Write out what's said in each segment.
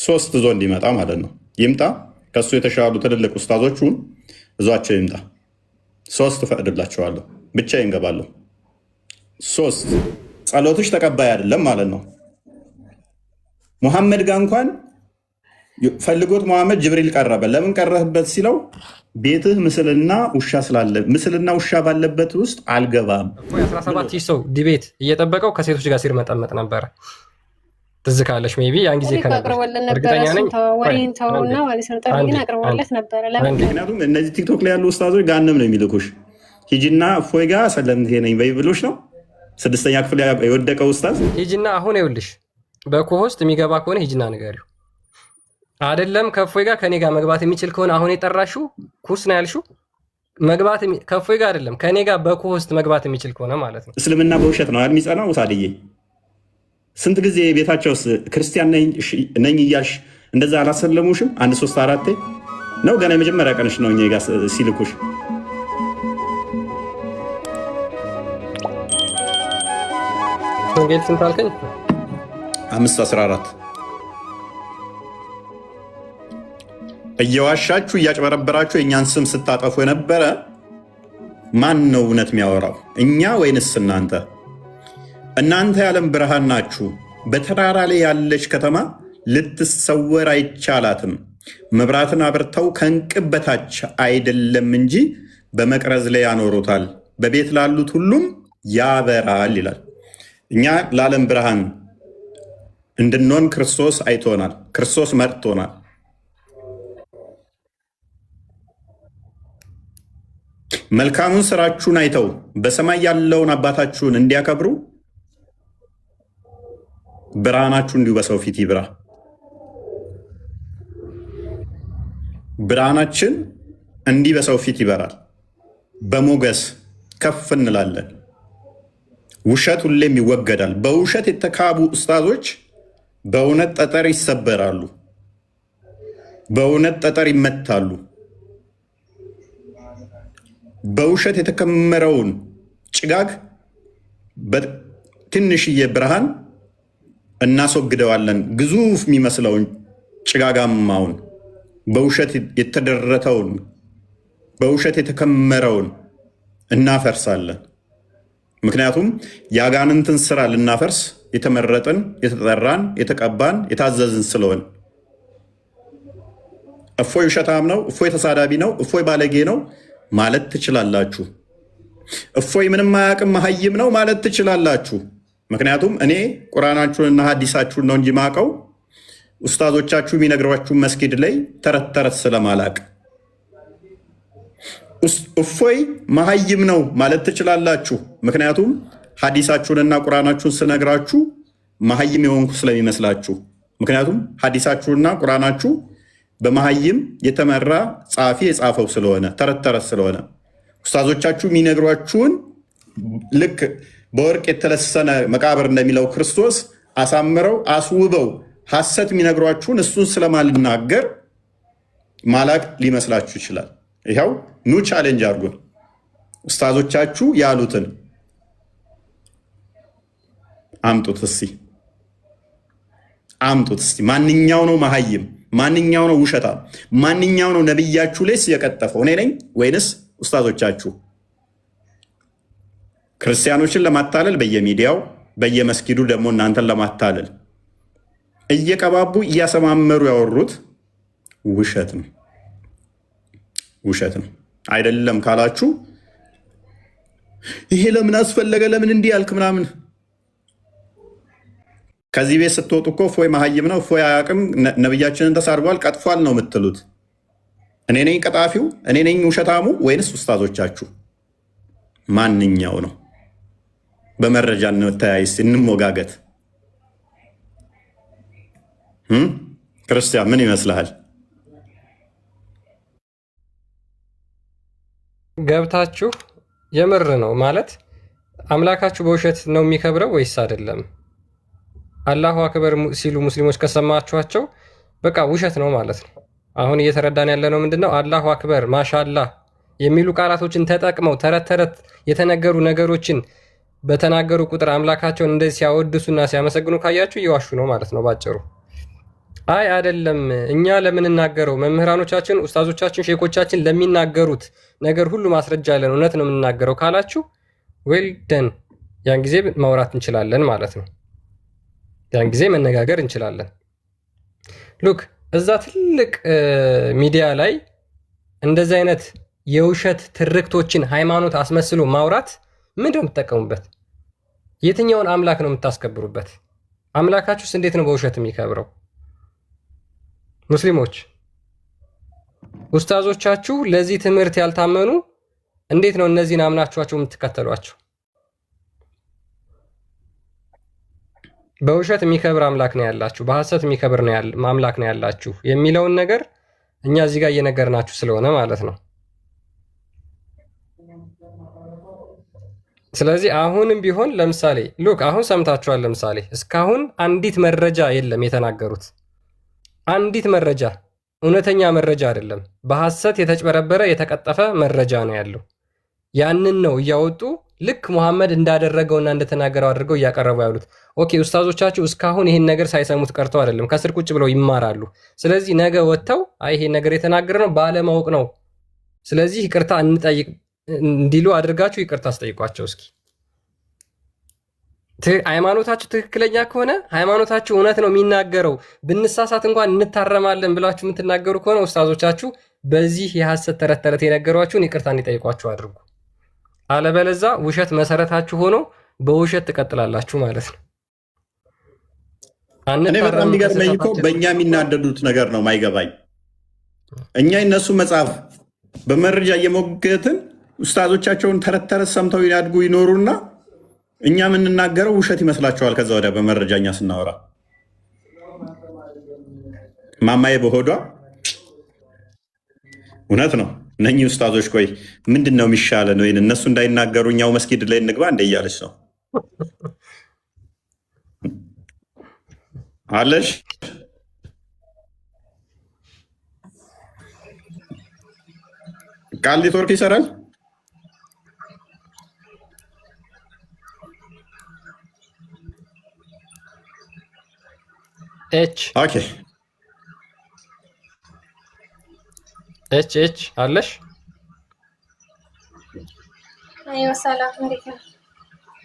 ሶስት ዞ እንዲመጣ ማለት ነው። ይምጣ ከሱ የተሻሉ ትልልቅ ኡስታዞቹን እዟቸው ይምጣ። ሶስት እፈቅድላቸዋለሁ። ብቻ ይንገባለሁ። ሶስት ጸሎትሽ ተቀባይ አይደለም ማለት ነው። ሙሐመድ ጋር እንኳን ፈልጎት ሙሐመድ ጅብሪል ቀረበ። ለምን ቀረህበት ሲለው ቤትህ ምስልና ውሻ ስላለ ምስልና ውሻ ባለበት ውስጥ አልገባም። 17 ሰው ዲቤት እየጠበቀው ከሴቶች ጋር ሲርመጠመጥ ነበረ። ትዝ ካለሽ ሜይ ቢ ያን ጊዜ እርግጠኛ ነኝ። ምክንያቱም እነዚህ ቲክቶክ ላይ ያሉ ኡስታዞች ጋንም ነው የሚልኩሽ። ሂጂና እፎይ ጋር ሰለምቴ ነኝ በይ ብሎሽ ነው 6ኛ ክፍል የወደቀው ኡስታዝ። ሂጂና አሁን ይኸውልሽ በኮሆስት የሚገባ ከሆነ ሂጂና ንገሪው። አይደለም ከእፎይ ጋር ከኔ ጋር መግባት የሚችል ከሆነ አሁን የጠራሽው ኩርስ ነው ያልሽው መግባት ከእፎይ ጋር አይደለም ከኔ ጋር በኮሆስት መግባት የሚችል ከሆነ ማለት ነው። እስልምና በውሸት ነው የሚጸናው። ውሳድዬ ስንት ጊዜ ቤታቸውስ ክርስቲያን ነኝ እያልሽ እንደዛ አላሰለሙሽም? 1 3 4 ነው ገና የመጀመሪያ ቀንሽ ነው እኛ ጋር ሲልኩሽ። ወንጌል ስንት አልከኝ? 5:14 እየዋሻችሁ እያጭበረበራችሁ የእኛን ስም ስታጠፉ የነበረ ማን ነው እውነት የሚያወራው? እኛ ወይንስ እናንተ? እናንተ የዓለም ብርሃን ናችሁ። በተራራ ላይ ያለች ከተማ ልትሰወር አይቻላትም። መብራትን አብርተው ከእንቅብ በታች አይደለም እንጂ በመቅረዝ ላይ ያኖሩታል፣ በቤት ላሉት ሁሉም ያበራል ይላል። እኛ ለዓለም ብርሃን እንድንሆን ክርስቶስ አይቶናል። ክርስቶስ መርቶናል። መልካሙን ስራችሁን አይተው በሰማይ ያለውን አባታችሁን እንዲያከብሩ ብርሃናችሁ እንዲሁ በሰው ፊት ይብራ። ብርሃናችን እንዲህ በሰው ፊት ይበራል። በሞገስ ከፍ እንላለን። ውሸት ሁሌም ይወገዳል። በውሸት የተካቡ ኡስታዞች በእውነት ጠጠር ይሰበራሉ፣ በእውነት ጠጠር ይመታሉ። በውሸት የተከመረውን ጭጋግ በትንሽዬ ብርሃን እናስወግደዋለን። ግዙፍ የሚመስለውን ጭጋጋማውን በውሸት የተደረተውን በውሸት የተከመረውን እናፈርሳለን። ምክንያቱም የአጋንንትን ስራ ልናፈርስ የተመረጥን፣ የተጠራን፣ የተቀባን፣ የታዘዝን ስለሆን እፎይ ውሸታም ነው፣ እፎይ ተሳዳቢ ነው፣ እፎይ ባለጌ ነው ማለት ትችላላችሁ። እፎይ ምንም አያውቅም መሀይም ነው ማለት ትችላላችሁ። ምክንያቱም እኔ ቁርአናችሁንና ሀዲሳችሁን ነው እንጂ ማቀው ኡስታዞቻችሁ የሚነግሯችሁ መስጊድ ላይ ተረት ተረት ስለማላቅ። እፎይ መሀይም ነው ማለት ትችላላችሁ። ምክንያቱም ሀዲሳችሁንና ቁርአናችሁን ስነግራችሁ መሀይም የሆንኩ ስለሚመስላችሁ። ምክንያቱም ሀዲሳችሁና ቁርአናችሁ በመሀይም የተመራ ጸሐፊ የጻፈው ስለሆነ ተረት ተረት ስለሆነ ኡስታዞቻችሁ የሚነግሯችሁን ልክ በወርቅ የተለሰነ መቃብር እንደሚለው ክርስቶስ አሳምረው አስውበው ሐሰት የሚነግሯችሁን እሱን ስለማልናገር ማላቅ ሊመስላችሁ ይችላል። ይኸው ኑ ቻሌንጅ አድርጉን። ኡስታዞቻችሁ ያሉትን አምጡት እስቲ። ማንኛው ነው መሀይም? ማንኛው ነው ውሸታም? ማንኛው ነው ነብያችሁ ላይስ የቀጠፈው? እኔ ነኝ ወይንስ ኡስታዞቻችሁ? ክርስቲያኖችን ለማታለል በየሚዲያው በየመስጊዱ ደግሞ እናንተን ለማታለል እየቀባቡ እያሰማመሩ ያወሩት ውሸት ነው። አይደለም ካላችሁ ይሄ ለምን አስፈለገ? ለምን እንዲህ ያልክ ምናምን። ከዚህ ቤት ስትወጡ እኮ እፎይ መሀይም ነው፣ እፎይ አያውቅም፣ ነብያችንን ተሳድቧል፣ ቀጥፏል ነው የምትሉት። እኔ ነኝ ቀጣፊው? እኔ ነኝ ውሸታሙ? ወይንስ ኡስታዞቻችሁ? ማንኛው ነው? በመረጃ እንተያይስ፣ እንሞጋገት። ክርስቲያን ምን ይመስልሃል? ገብታችሁ የምር ነው ማለት አምላካችሁ በውሸት ነው የሚከብረው ወይስ አይደለም? አላሁ አክበር ሲሉ ሙስሊሞች ከሰማችኋቸው በቃ ውሸት ነው ማለት ነው። አሁን እየተረዳን ያለ ነው ምንድነው? አላሁ አክበር ማሻአላህ የሚሉ ቃላቶችን ተጠቅመው ተረት ተረት የተነገሩ ነገሮችን በተናገሩ ቁጥር አምላካቸውን እንደዚህ ሲያወድሱና ሲያመሰግኑ ካያችሁ እየዋሹ ነው ማለት ነው ባጭሩ። አይ አይደለም፣ እኛ ለምንናገረው መምህራኖቻችን፣ ኡስታዞቻችን፣ ሼኮቻችን ለሚናገሩት ነገር ሁሉ ማስረጃ አለን፣ እውነት ነው የምንናገረው ካላችሁ ዌል ደን፣ ያን ጊዜ ማውራት እንችላለን ማለት ነው። ያን ጊዜ መነጋገር እንችላለን። ሉክ እዛ ትልቅ ሚዲያ ላይ እንደዚህ አይነት የውሸት ትርክቶችን ሃይማኖት አስመስሎ ማውራት ምንድን ነው የምትጠቀሙበት? የትኛውን አምላክ ነው የምታስከብሩበት? አምላካችሁስ እንዴት ነው በውሸት የሚከብረው? ሙስሊሞች ኡስታዞቻችሁ ለዚህ ትምህርት ያልታመኑ እንዴት ነው እነዚህን አምናችኋቸው የምትከተሏቸው? በውሸት የሚከብር አምላክ ነው ያላችሁ፣ በሐሰት የሚከብር አምላክ ነው ያላችሁ የሚለውን ነገር እኛ እዚህ ጋር እየነገርናችሁ ስለሆነ ማለት ነው። ስለዚህ አሁንም ቢሆን ለምሳሌ ሉክ አሁን ሰምታችኋል። ለምሳሌ እስካሁን አንዲት መረጃ የለም የተናገሩት፣ አንዲት መረጃ እውነተኛ መረጃ አይደለም፣ በሐሰት የተጭበረበረ የተቀጠፈ መረጃ ነው ያለው። ያንን ነው እያወጡ ልክ ሙሐመድ እንዳደረገውና እንደተናገረው አድርገው እያቀረቡ ያሉት። ኦኬ ኡስታዞቻችሁ እስካሁን ይህን ነገር ሳይሰሙት ቀርተው አይደለም፣ ከስር ቁጭ ብለው ይማራሉ። ስለዚህ ነገ ወጥተው አይ ይሄን ነገር የተናገርነው ባለማወቅ ነው፣ ስለዚህ ይቅርታ እንጠይቅ እንዲሉ አድርጋችሁ ይቅርታ አስጠይቋቸው እስኪ። ሃይማኖታችሁ ትክክለኛ ከሆነ ሃይማኖታችሁ እውነት ነው የሚናገረው፣ ብንሳሳት እንኳን እንታረማለን ብላችሁ የምትናገሩ ከሆነ ኡስታዞቻችሁ በዚህ የሐሰት ተረት ተረት የነገሯችሁን ይቅርታ እንዲጠይቋችሁ አድርጉ። አለበለዛ ውሸት መሰረታችሁ ሆኖ በውሸት ትቀጥላላችሁ ማለት ነው። እኔ በጣም የሚገርመኝ እኮ በእኛ የሚናደዱት ነገር ነው ማይገባኝ። እኛ የነሱ መጽሐፍ በመረጃ እየሞገትን ኡስታዞቻቸውን ተረት ተረት ሰምተው ያድጉ ይኖሩና እኛ የምንናገረው ውሸት ይመስላቸዋል። ከዛ ወዲያ በመረጃ እኛ ስናወራ ማማዬ በሆዷ እውነት ነው እነኚህ ኡስታዞች ቆይ ምንድን ነው የሚሻለን? ወይ እነሱ እንዳይናገሩ እኛው መስጊድ ላይ እንግባ እንደ እያለች ነው አለሽ። ቃል ኔትወርክ ይሰራል። ኦኬ ኤች አለሽ? አይዋ ሰላም፣ እንዴት ነሽ?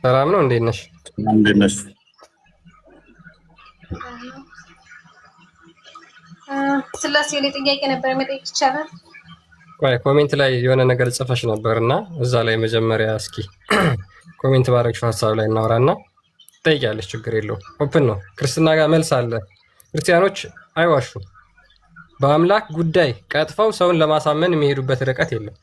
ሰላም ነው። እንዴት ነሽ? እንዴት ነሽ? ስላሴ ላይ ጥያቄ ነበር መጠየቅ ይቻላል? ቆይ ኮሜንት ላይ የሆነ ነገር ጽፈሽ ነበርና እዛ ላይ መጀመሪያ እስኪ ኮሜንት ባረግሽው ሀሳብ ላይ እናወራና ጠይቂያለሽ። ችግር የለውም። ኦፕን ነው። ክርስትና ጋር መልስ አለ። ክርስቲያኖች አይዋሹ። በአምላክ ጉዳይ ቀጥፈው ሰውን ለማሳመን የሚሄዱበት ርቀት የለም።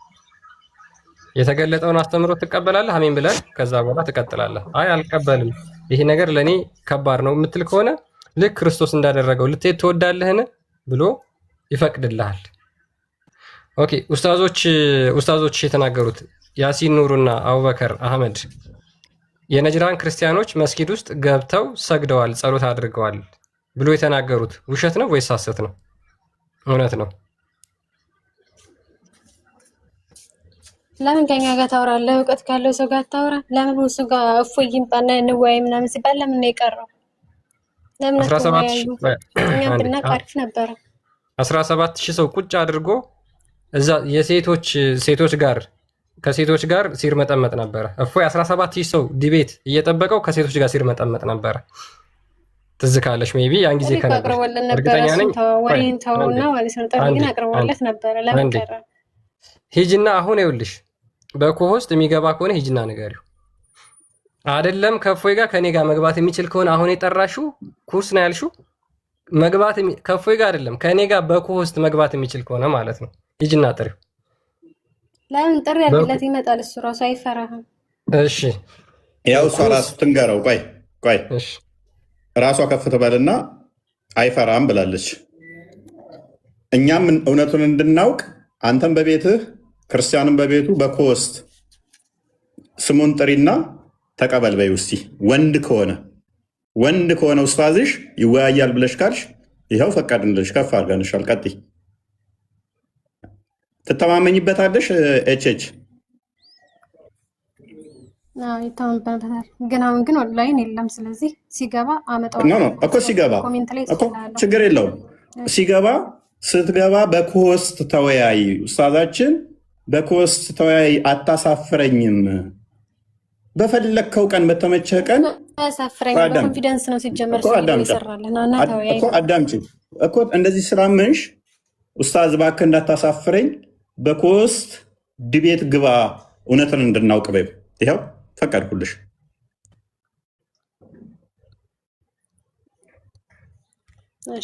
የተገለጠውን አስተምሮ ትቀበላለህ፣ አሜን ብለህ ከዛ በኋላ ትቀጥላለህ። አይ አልቀበልም፣ ይሄ ነገር ለእኔ ከባድ ነው የምትል ከሆነ ልክ ክርስቶስ እንዳደረገው ልትሄድ ትወዳለህን ብሎ ይፈቅድልሃል። ኦኬ ኡስታዞች የተናገሩት ያሲን ኑሩና አቡበከር አህመድ የነጅራን ክርስቲያኖች መስጊድ ውስጥ ገብተው ሰግደዋል፣ ጸሎት አድርገዋል ብሎ የተናገሩት ውሸት ነው ወይስ ሐሰት ነው? እውነት ነው። ለምን ከኛ ጋር ታወራለህ? እውቀት ካለው ሰው ጋር ታወራ። ለምን እሱ ጋር እፎይ ይምጣና እንወያይ ምናምን ሲባል ለምን ነው የቀረው? ለምን አትወያዩ? እኛም ብናውቅ አሪፍ ነበረ። 17,000 ሰው ቁጭ አድርጎ እዛ ከሴቶች ጋር ሲርመጠመጥ ነበረ። እፎይ 17,000 ሰው ዲቤት እየጠበቀው ከሴቶች ጋር ሲርመጠመጥ ነበረ። ትዝ ካለሽ ሜይ ቢ ያን ጊዜ አቅርቦልን ነበረ። ወሬን ተውና ማለት ነው። ጥሪ ግን አቅርቦለት ነበረ። ለምን ቀረ? ሂጂና አሁን ይኸውልሽ በኮሆስት የሚገባ ከሆነ ሂጂና ንገሪው። አይደለም ከእፎይ ጋር ከኔ ጋር መግባት የሚችል ከሆነ አሁን የጠራሽው ኩርስ ነው ያልሽው መግባት ከእፎይ ጋር አይደለም ከኔ ጋር በኮሆስት መግባት የሚችል ከሆነ ማለት ነው። ሂጂና ጥሪው። ለምን ጥሪ ያድርግለት ይመጣል። እሱ ራሱ አይፈራህም። እሺ ያው እሷ ራሱ ትንገረው። ቆይ እሺ ራሷ ከፍ ትበልና አይፈራም ብላለች። እኛም እውነቱን እንድናውቅ አንተም በቤትህ ክርስቲያንም በቤቱ በኮስት ስሙን ጥሪና ተቀበል በይ። ውስቲ ወንድ ከሆነ ኡስታዝሽ ይወያያል ብለሽ ካልሽ ይኸው ፈቀድንልሽ፣ ከፍ አድርገንሻል። ቀጥይ። ትተማመኝበታለሽ። ኤች ይተማመንበታል። ግን አሁን ግን ኦንላይን የለም። ስለዚህ ሲገባ ኖ ኖ እኮ ሲገባ ኮሜንት ላይ እኮ ችግር የለውም። ሲገባ ስትገባ በኮስት ተወያይ ኡስታዛችን፣ በኮስት ተወያይ፣ አታሳፍረኝም። በፈለግከው ቀን በተመቸህ ቀን አያሳፍረኝ። በኮንፊደንስ ነው ሲጀመር ይሰራልና እና ተወያይ አዳምጪ እኮ እንደዚህ ስላመንሽ ኡስታዝ እባክህ እንዳታሳፍረኝ በኮስት ዲቤት ግባ እውነትን እንድናውቅ በይው። ይኸው ፈቀድኩልሽ።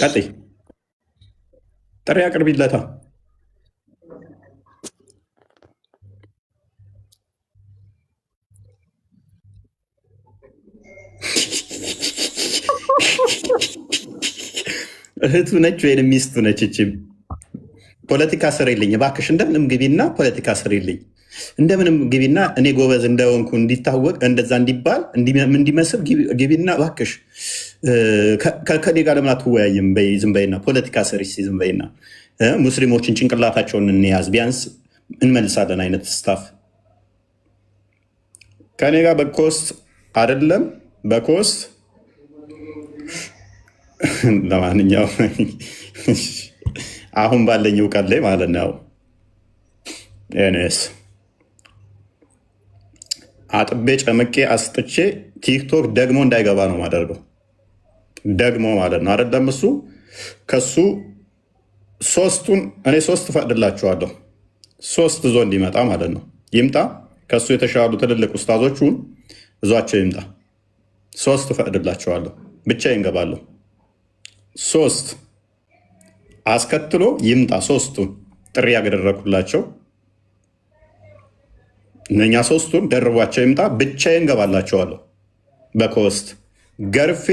ቀጥይ፣ ጥሪ አቅርቢለታ። እህቱ ነች ወይም ሚስቱ ነች? እችም ፖለቲካ ስሪልኝ እባክሽ፣ እንደምንም ግቢና ፖለቲካ ስሪልኝ። እንደምንም ግቢና እኔ ጎበዝ እንደሆንኩ እንዲታወቅ እንደዛ እንዲባል እንዲመስል ግቢና እባክሽ። ከኔ ጋር ለምን አትወያይም? ዝም በይና ፖለቲካ ስሪ ዝም በይና። ሙስሊሞችን ጭንቅላታቸውን እንያዝ፣ ቢያንስ እንመልሳለን አይነት ስታፍ ከኔ ጋር በኮስት አይደለም በኮስት ለማንኛውም አሁን ባለኝ እውቀት ላይ ማለት ነው ኔስ አጥቤ ጨምቄ አስጥቼ ቲክቶክ ደግሞ እንዳይገባ ነው ማደርገው። ደግሞ ማለት ነው አይደለም እሱ ከሱ ሶስቱን እኔ ሶስት እፈቅድላችኋለሁ። ሶስት ዞ እንዲመጣ ማለት ነው ይምጣ። ከሱ የተሻሉ ትልልቅ ኡስታዞቹን እዟቸው ይምጣ። ሶስት እፈቅድላችኋለሁ። ብቻ ይንገባለሁ። ሶስት አስከትሎ ይምጣ። ሶስቱን ጥሪ ያደረኩላቸው እነኛ ሶስቱን ደርቧቸው ይምጣ። ብቻዬን ገባላቸዋለሁ። በኮስት ገርፌ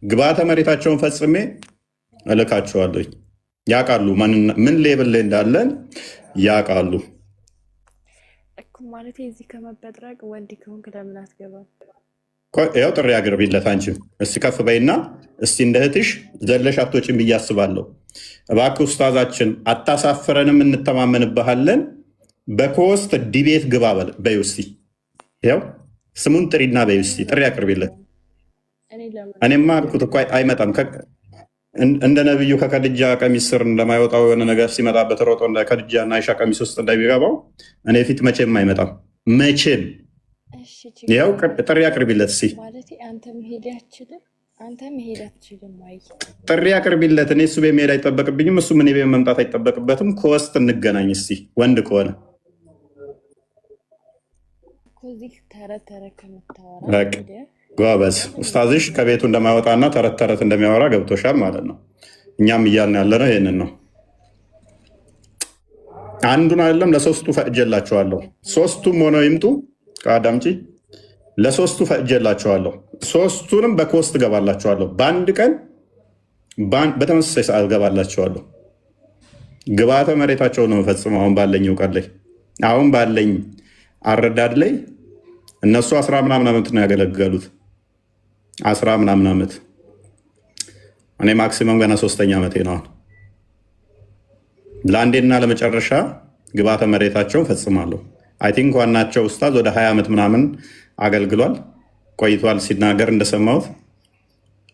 ግብዓተ መሬታቸውን ፈጽሜ እልካቸዋለሁ። ያውቃሉ ምን ሌብል ላይ እንዳለን ያውቃሉ። ማለት እዚህ ከመበጥረቅ ወንድ ከሆንክ ለምን አትገባም? ያው ጥሪ አቅርቢለት። አንቺም እስቲ ከፍ በይና እስቲ እንደ እህትሽ ዘለሽ አትወጪም ብዬ አስባለሁ። እባክህ ኡስታዛችን አታሳፍረንም፣ እንተማመንብሃለን። በኮስት ዲቤት ግባ በይው እስቲ። ያው ስሙን ጥሪና በይው እስቲ ጥሪ አቅርቢለት። እኔማ አልኩት እኮ አይመጣም። እንደ ነብዩ ከከድጃ ቀሚስ ስር እንደማይወጣው የሆነ ነገር ሲመጣበት ሮጦ ከድጃ እና አይሻ ቀሚስ ውስጥ እንደሚገባው እኔ ፊት መቼም አይመጣም። መቼም ያው ጥሪ አቅርቢለት እስቲ። ጥሪ አቅርቢለት። እኔ እሱ ቤት መሄድ አይጠበቅብኝም፣ እሱ እኔ ቤት መምጣት አይጠበቅበትም። ከውስጥ እንገናኝ እስቲ ወንድ ከሆነ ጎበዝ። ኡስታዝሽ ከቤቱ እንደማይወጣና ተረት ተረት እንደሚያወራ ገብቶሻል ማለት ነው። እኛም እያልን ያለ ነው ይህንን ነው። አንዱን አይደለም ለሶስቱ ፈቅጄላቸዋለሁ። ሶስቱም ሆነው ይምጡ። ከአዳምጪ ለሶስቱ ፈቅጄላቸዋለሁ። ሶስቱንም በኮስት ገባላቸዋለሁ። በአንድ ቀን በተመሳሳይ ሰዓት ገባላቸዋለሁ። ግብዓተ መሬታቸውን ነው የምፈጽመው። አሁን ባለኝ እውቀት ላይ አሁን ባለኝ አረዳድ ላይ እነሱ 10 ምናምን ዓመት ነው ያገለገሉት። 10 ምናምን ዓመት። እኔ ማክሲመም ገና 3ኛ ዓመቴ ነው። ለአንዴና ለመጨረሻ ግብዓተ መሬታቸውን ፈጽማለሁ። አይ ቲንክ ዋናቸው ኡስታዝ ወደ 20 ዓመት ምናምን አገልግሏል ቆይቷል ሲናገር እንደሰማሁት።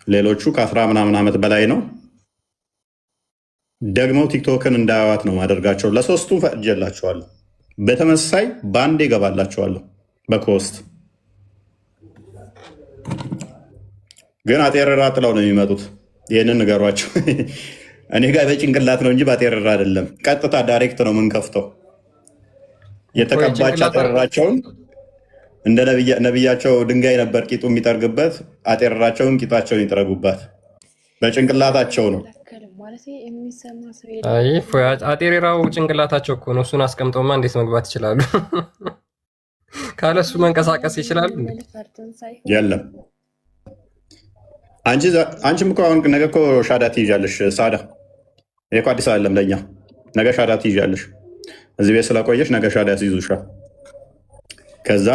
ሌሎቹ ከ10 ምናምን ዓመት በላይ ነው። ደግመው ቲክቶክን እንዳያዋት ነው ማደርጋቸው። ለሶስቱ ፈቅጄላቸዋለሁ። በተመሳሳይ በአንዴ እገባላቸዋለሁ በኮስት። ግን አጤረራ ጥለው ነው የሚመጡት። ይህንን ንገሯቸው። እኔ ጋር በጭንቅላት ነው እንጂ ባጤረራ አይደለም። ቀጥታ ዳይሬክት ነው የምንከፍተው። የተቀባች አጤረራቸውን እንደ ነቢያቸው ድንጋይ ነበር ቂጡ የሚጠርግበት። አጤረራቸውን ቂጣቸውን ይጥረጉባት። በጭንቅላታቸው ነው። አጤሬራው ጭንቅላታቸው እኮ ነው። እሱን አስቀምጠውማ እንዴት መግባት ይችላሉ? ካለሱ መንቀሳቀስ ይችላሉ? የለም። አንቺም እኮ አሁን ነገ እኮ ሻዳ ትይዣለሽ። ሳዳ ይሄ እኮ አዲስ አይደለም ለእኛ። ነገ ሻዳ ትይዣለሽ። እዚህ ቤት ስለቆየሽ ነገ ሻዳ ያስይዙሻል። ከዛ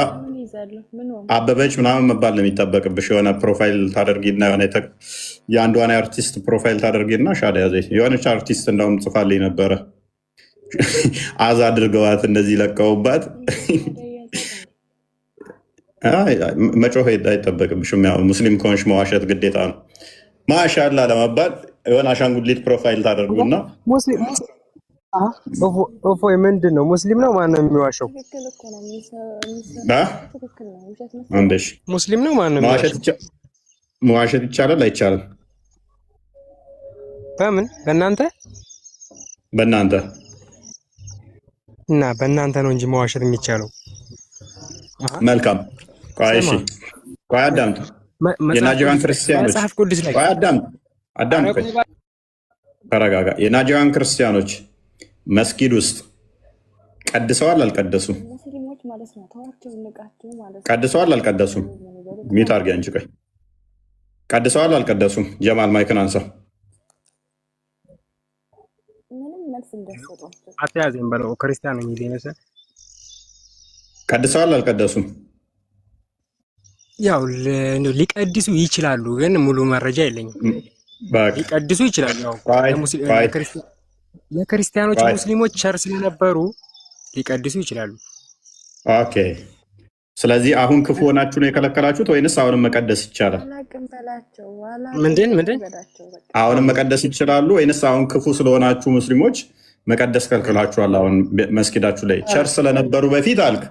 አበበች ምናምን መባል ነው የሚጠበቅብሽ። የሆነ ፕሮፋይል ታደርጊና የአንዷን አርቲስት ፕሮፋይል ታደርጊና ሻዳ ያዘ። የሆነች አርቲስት እንደውም ጽፋልኝ ነበረ። አዛ አድርገዋት እንደዚህ ለቀውባት መጮህ አይጠበቅብሽም። ያው ሙስሊም ከሆንሽ መዋሸት ግዴታ ነው። ማሻላ ለመባል የሆነ አሻንጉሊት ፕሮፋይል ታደርጉና እፎይ ምንድን ነው? ሙስሊም ነው? ማን ነው የሚዋሸው? ሙስሊም ነው? ማን ነው የሚዋሸው? መዋሸት ይቻላል አይቻልም? በምን በእናንተ እና በእናንተ ነው እንጂ መዋሸት የሚቻለው። መልካም እሺ፣ ቆይ አዳምጥ። የናጅራን ክርስቲያኖች ቆይ አዳምጥ፣ ተረጋጋ። የናጅራን ክርስቲያኖች መስጊድ ውስጥ ቀድሰዋል አልቀደሱም? ቀድሰዋል አልቀደሱም? ሚት አድርጊ አንቺ። ቆይ ቀድሰዋል አልቀደሱም? ጀማል ማይክን አንሳ። አትያዘኝ በለው። ክርስቲያን ነኝ ይመስል ቀድሰዋል አልቀደሱም? ያው ሊቀድሱ ይችላሉ፣ ግን ሙሉ መረጃ የለኝም። ሊቀድሱ ይችላሉ። ያው የክርስቲያኖች ሙስሊሞች ቸር ስለነበሩ ሊቀድሱ ይችላሉ። ኦኬ። ስለዚህ አሁን ክፉ ሆናችሁ ነው የከለከላችሁት ወይንስ አሁንም መቀደስ ይቻላል? ምንድን አሁንም መቀደስ ይችላሉ ወይንስ አሁን ክፉ ስለሆናችሁ ሙስሊሞች መቀደስ ከልክላችኋል? አሁን መስጊዳችሁ ላይ ቸር ስለነበሩ በፊት አልክ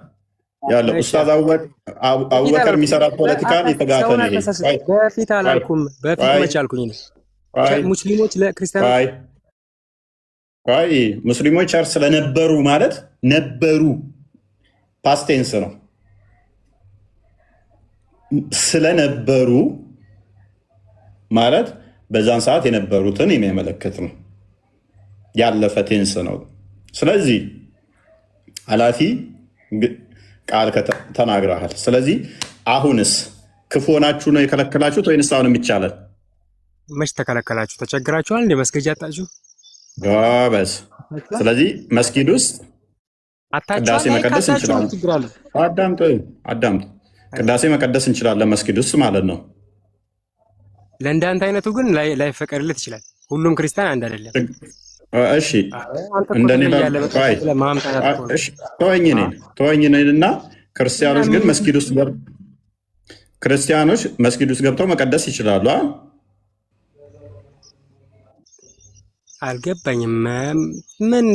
ያለ ኡስታዝ አቡበከር የሚሰራ ፖለቲካን የተጋተ ነው። በፊት አላልኩም። በፊት መች አልኩኝ? ሙስሊሞች ለክርስቲያኖች ሙስሊሞች ቸር ስለነበሩ ማለት ነበሩ ፓስቴንስ ነው። ስለነበሩ ማለት በዛን ሰዓት የነበሩትን የሚያመለክት ነው። ያለፈ ቴንስ ነው። ስለዚህ ኃላፊ ቃል ተናግረሃል። ስለዚህ አሁንስ ክፉ ሆናችሁ ነው የከለከላችሁት ወይንስ አሁንም ይቻላል? መች ተከለከላችሁ? ተቸግራችኋል እንደ መስገጃ አጣችሁ? ጎበዝ። ስለዚህ መስጊድ ውስጥ ቅዳሴ መቀደስ እንችላለን። አዳምጥ። ቅዳሴ መቀደስ እንችላለን መስጊድ ውስጥ ማለት ነው። ለእንዳንተ አይነቱ ግን ላይፈቀድለት ይችላል። ሁሉም ክርስቲያን አንድ አይደለም። እሺ ተወኝ እና ክርስቲያኖች ግን መስጊድ ውስጥ ገብተው መቀደስ ይችላሉ። አልገባኝም። ምን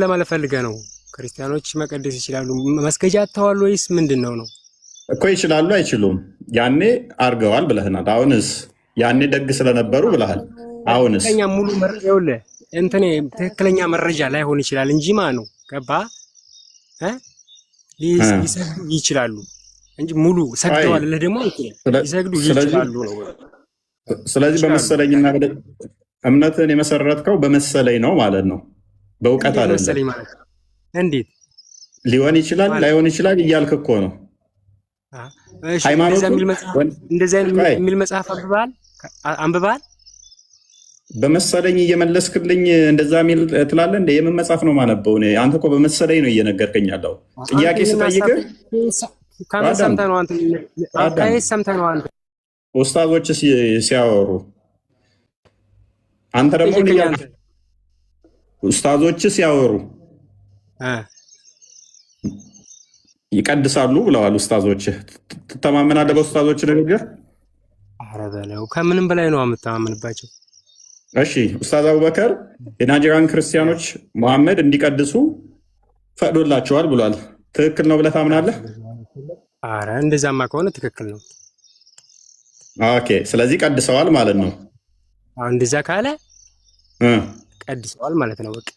ለማለት ፈልገህ ነው? ክርስቲያኖች መቀደስ ይችላሉ መስገጃ አጥተዋል ወይስ ምንድን ነው እኮ? ይችላሉ አይችሉም? ያኔ አድርገዋል ብለህናል። አሁንስ ያኔ ደግ ስለነበሩ ብለሃል። አሁንስ ሙሉ መረጃ ይኸውልህ ትክክለኛ መረጃ ላይሆን ይችላል እንጂ ነው ገባ ሊሰግዱ ይችላሉ እንጂ ሙሉ ሰግደዋል ለህ ደግሞ ሊሰግዱ ይችላሉ ነው። ስለዚህ በመሰለኝና እምነትን የመሰረትከው በመሰለኝ ነው ማለት ነው፣ በእውቀት አይደለም። እንዴት ሊሆን ይችላል ላይሆን ይችላል እያልክ እኮ ነው። ሃይማኖት እንደዚህ የሚል መጽሐፍ አንብበሃል? በመሰለኝ እየመለስክልኝ እንደዛ ሚል ትላለህ እንደ የምን መጽሐፍ ነው ማነበው? አንተ እኮ በመሰለኝ ነው እየነገርከኝ ያለው። ጥያቄ ስጠይቅህ ሰምተህ ነው አንተ ኡስታዞች ሲያወሩ፣ አንተ ደግሞ ኡስታዞች ሲያወሩ ይቀድሳሉ ብለዋል ኡስታዞች። ትተማመናለህ በኡስታዞች ንግግር? ኧረ በለው፣ ከምንም በላይ ነው የምተማመንባቸው። እሺ ኡስታዝ አቡበከር የናይጄሪያን ክርስቲያኖች መሐመድ እንዲቀድሱ ፈቅዶላቸዋል ብሏል። ትክክል ነው ብለህ ታምናለህ? አረ እንደዛማ ከሆነ ትክክል ነው። ኦኬ፣ ስለዚህ ቀድሰዋል ማለት ነው። አሁን እንደዛ ካለ ቀድሰዋል ማለት ነው። በቃ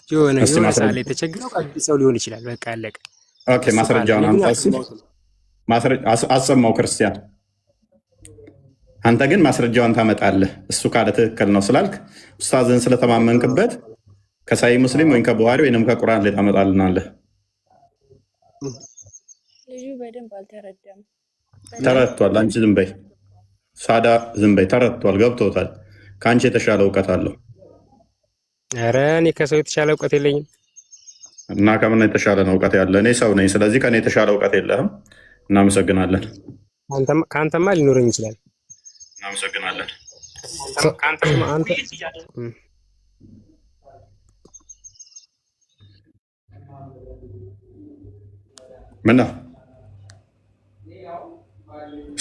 የሆነ ሳለ የተቸገረው ቀድሰው ሊሆን ይችላል። በቃ አለቀ። ኦኬ፣ ማስረጃውን አሰማው ክርስቲያን። አንተ ግን ማስረጃውን ታመጣለህ። እሱ ካለ ትክክል ነው ስላልክ ኡስታዝን ስለተማመንክበት ከሳይ ሙስሊም ወይም ከቡሃሪ ወይንም ከቁርአን ላይ ታመጣልናለህ። ልጁ በደንብ አልተረዳም። ተረድቷል። አንቺ ዝም በይ፣ ሳዳ ዝም በይ። ተረድቷል፣ ገብቶታል። ከአንቺ የተሻለ እውቀት አለው። ኧረ እኔ ከሰው የተሻለ እውቀት የለኝም። እና ከምን የተሻለ ነው እውቀት ያለ? እኔ ሰው ነኝ። ስለዚህ ከኔ የተሻለ እውቀት የለህም። እናመሰግናለን። ከአንተማ ሊኖረኝ ይችላል። እናመሰግናለን። ምን ነው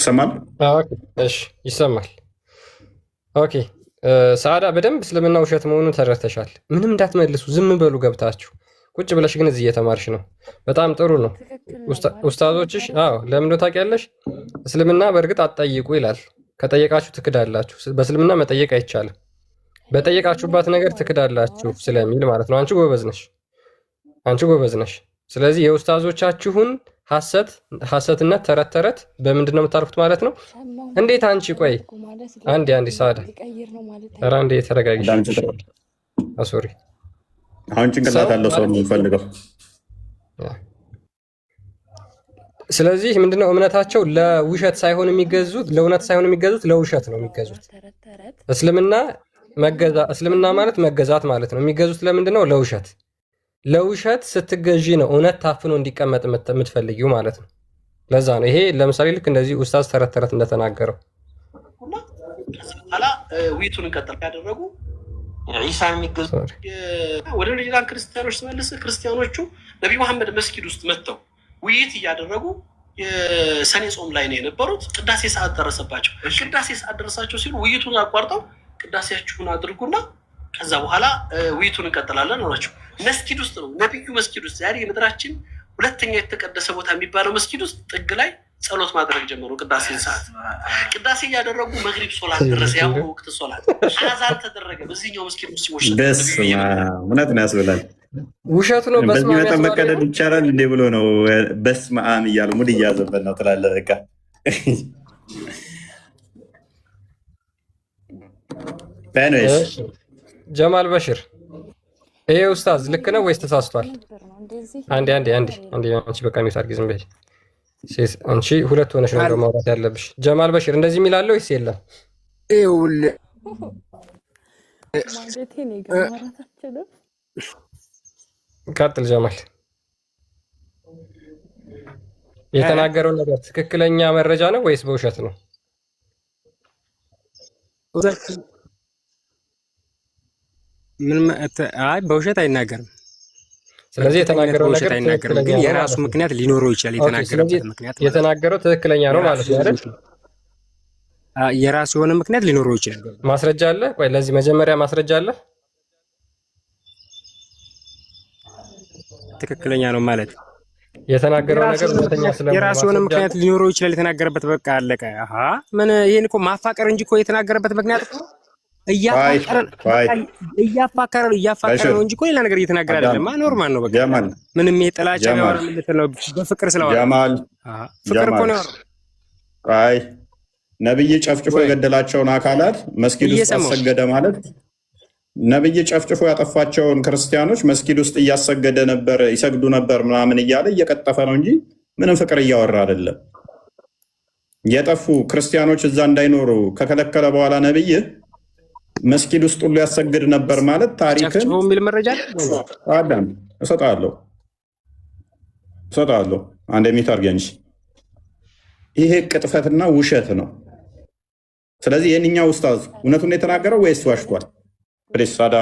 ይሰማል? እሺ ይሰማል። ኦኬ ሰዓዳ በደንብ እስልምና ውሸት መሆኑን ተረድተሻል። ምንም እንዳትመልሱ ዝም በሉ ገብታችሁ። ቁጭ ብለሽ ግን እዚህ እየተማርሽ ነው። በጣም ጥሩ ነው። ኡስታዞችሽ ለምን ታውቂያለሽ? እስልምና በእርግጥ አትጠይቁ ይላል። ከጠየቃችሁ ትክዳላችሁ። በእስልምና መጠየቅ አይቻልም። በጠየቃችሁባት ነገር ትክዳላችሁ ስለሚል ማለት ነው። አንቺ ጎበዝ ነሽ። ስለዚህ የኡስታዞቻችሁን ሐሰትነት ተረት በምንድን ነው የምታርፉት ማለት ነው? እንዴት አንቺ ቆይ አንዴ ሰዓዳ ኧረ አንዴ ተረጋጊ። ሶሪ አሁን ጭንቅላት ያለው ሰው ነው የሚፈልገው። ስለዚህ ምንድነው እምነታቸው ለውሸት ሳይሆን የሚገዙት ለእውነት ሳይሆን የሚገዙት ለውሸት ነው የሚገዙት። እስልምና ማለት መገዛት ማለት ነው። የሚገዙት ለምንድን ነው? ለውሸት ስትገዢ ነው እውነት ታፍኖ እንዲቀመጥ የምትፈልጊው ማለት ነው። ለዛ ነው ይሄ ለምሳሌ ልክ እንደዚህ ኡስታዝ ተረት እንደተናገረው ኋላ ውይይቱን እንቀጥል ያደረጉ ዒሳን የሚገዙ ወደ ሌላን ክርስቲያኖች ስመልስ ክርስቲያኖቹ ነቢ መሐመድ መስጊድ ውስጥ መጥተው ውይይት እያደረጉ የሰኔ ጾም ላይ ነው የነበሩት። ቅዳሴ ሰዓት ደረሰባቸው። ቅዳሴ ሰዓት ደረሳቸው ሲሉ ውይይቱን አቋርጠው ቅዳሴያችሁን አድርጉና ከዛ በኋላ ውይይቱን እንቀጥላለን አሏቸው። መስጊድ ውስጥ ነው፣ ነቢዩ መስጊድ ውስጥ። ዛሬ የምድራችን ሁለተኛ የተቀደሰ ቦታ የሚባለው መስጊድ ውስጥ ጥግ ላይ ጸሎት ማድረግ ጀመሩ። ቅዳሴን ሰዓት ቅዳሴ እያደረጉ መግሪብ ሶላት ደረሰ። ያው ወቅት ሶላት አዛን ተደረገ። በዚህኛው መስጊድ ሙስሊሞች እውነት ነው ያስብላል። ውሸቱ ነው። በስመ አብ መቀደድ ይቻላል እንዴ ብሎ ነው በስመ አብ እያሉ ሙድ እያዘበት ነው ትላለህ። በቃ ጀማል በሽር ይሄ ኡስታዝ ልክ ነው ወይስ ተሳስቷል? አንዴ አንቺ በቃ ሚውት አድርጊ። ዝም በይ አንቺ ሁለት ሆነሽ ነው ማውራት ያለብሽ። ጀማል በሽር እንደዚህ የሚላለው ወይስ የለም? ቀጥል ጀማል። የተናገረው ነገር ትክክለኛ መረጃ ነው ወይስ በውሸት ነው? በውሸት አይናገርም። ስለዚህ የተናገረው ነገር አይናገርም፣ ግን የራሱ ምክንያት ሊኖረው ይችላል። የተናገረበት ምክንያት የተናገረው ትክክለኛ ነው ማለት ነው አይደል? የራሱ የሆነ ምክንያት ሊኖረው ይችላል። ማስረጃ አለ? ቆይ ለዚህ መጀመሪያ ማስረጃ አለ? ትክክለኛ ነው ማለት የተናገረው ነገር እውነተኛ ስለሆነ የራሱ የሆነ ምክንያት ሊኖረው ይችላል። የተናገረበት በቃ አለቀ። ምን ይሄን እኮ ማፋቀር እንጂ እኮ የተናገረበት ምክንያት እኮ እያፋከረ ነው እንጂ እኮ ሌላ ነገር እየተናገረ አይደለም። ኖርማል ነው በቃ። ምንም ይሄ ጥላቻ ነው ነው በፍቅር ስለዋለ ፍቅር እኮ ነው። አይ ነብይ ጨፍጭፎ የገደላቸውን አካላት መስጊድ ውስጥ አሰገደ ማለት ነብይ ጨፍጭፎ ያጠፋቸውን ክርስቲያኖች መስጊድ ውስጥ እያሰገደ ነበር፣ ይሰግዱ ነበር ምናምን እያለ እየቀጠፈ ነው እንጂ ምንም ፍቅር እያወራ አይደለም። የጠፉ ክርስቲያኖች እዛ እንዳይኖሩ ከከለከለ በኋላ ነብይ መስጊድ ውስጥ ሁሉ ያሰግድ ነበር ማለት ታሪክን የሚል መረጃ አዳም እሰጣለሁ። አንድ የሚታርገኝ ይሄ ቅጥፈትና ውሸት ነው። ስለዚህ የእኛው ኡስታዝ እውነቱን የተናገረው ወይስ ዋሽቷል? ፕሬስ ሳዳ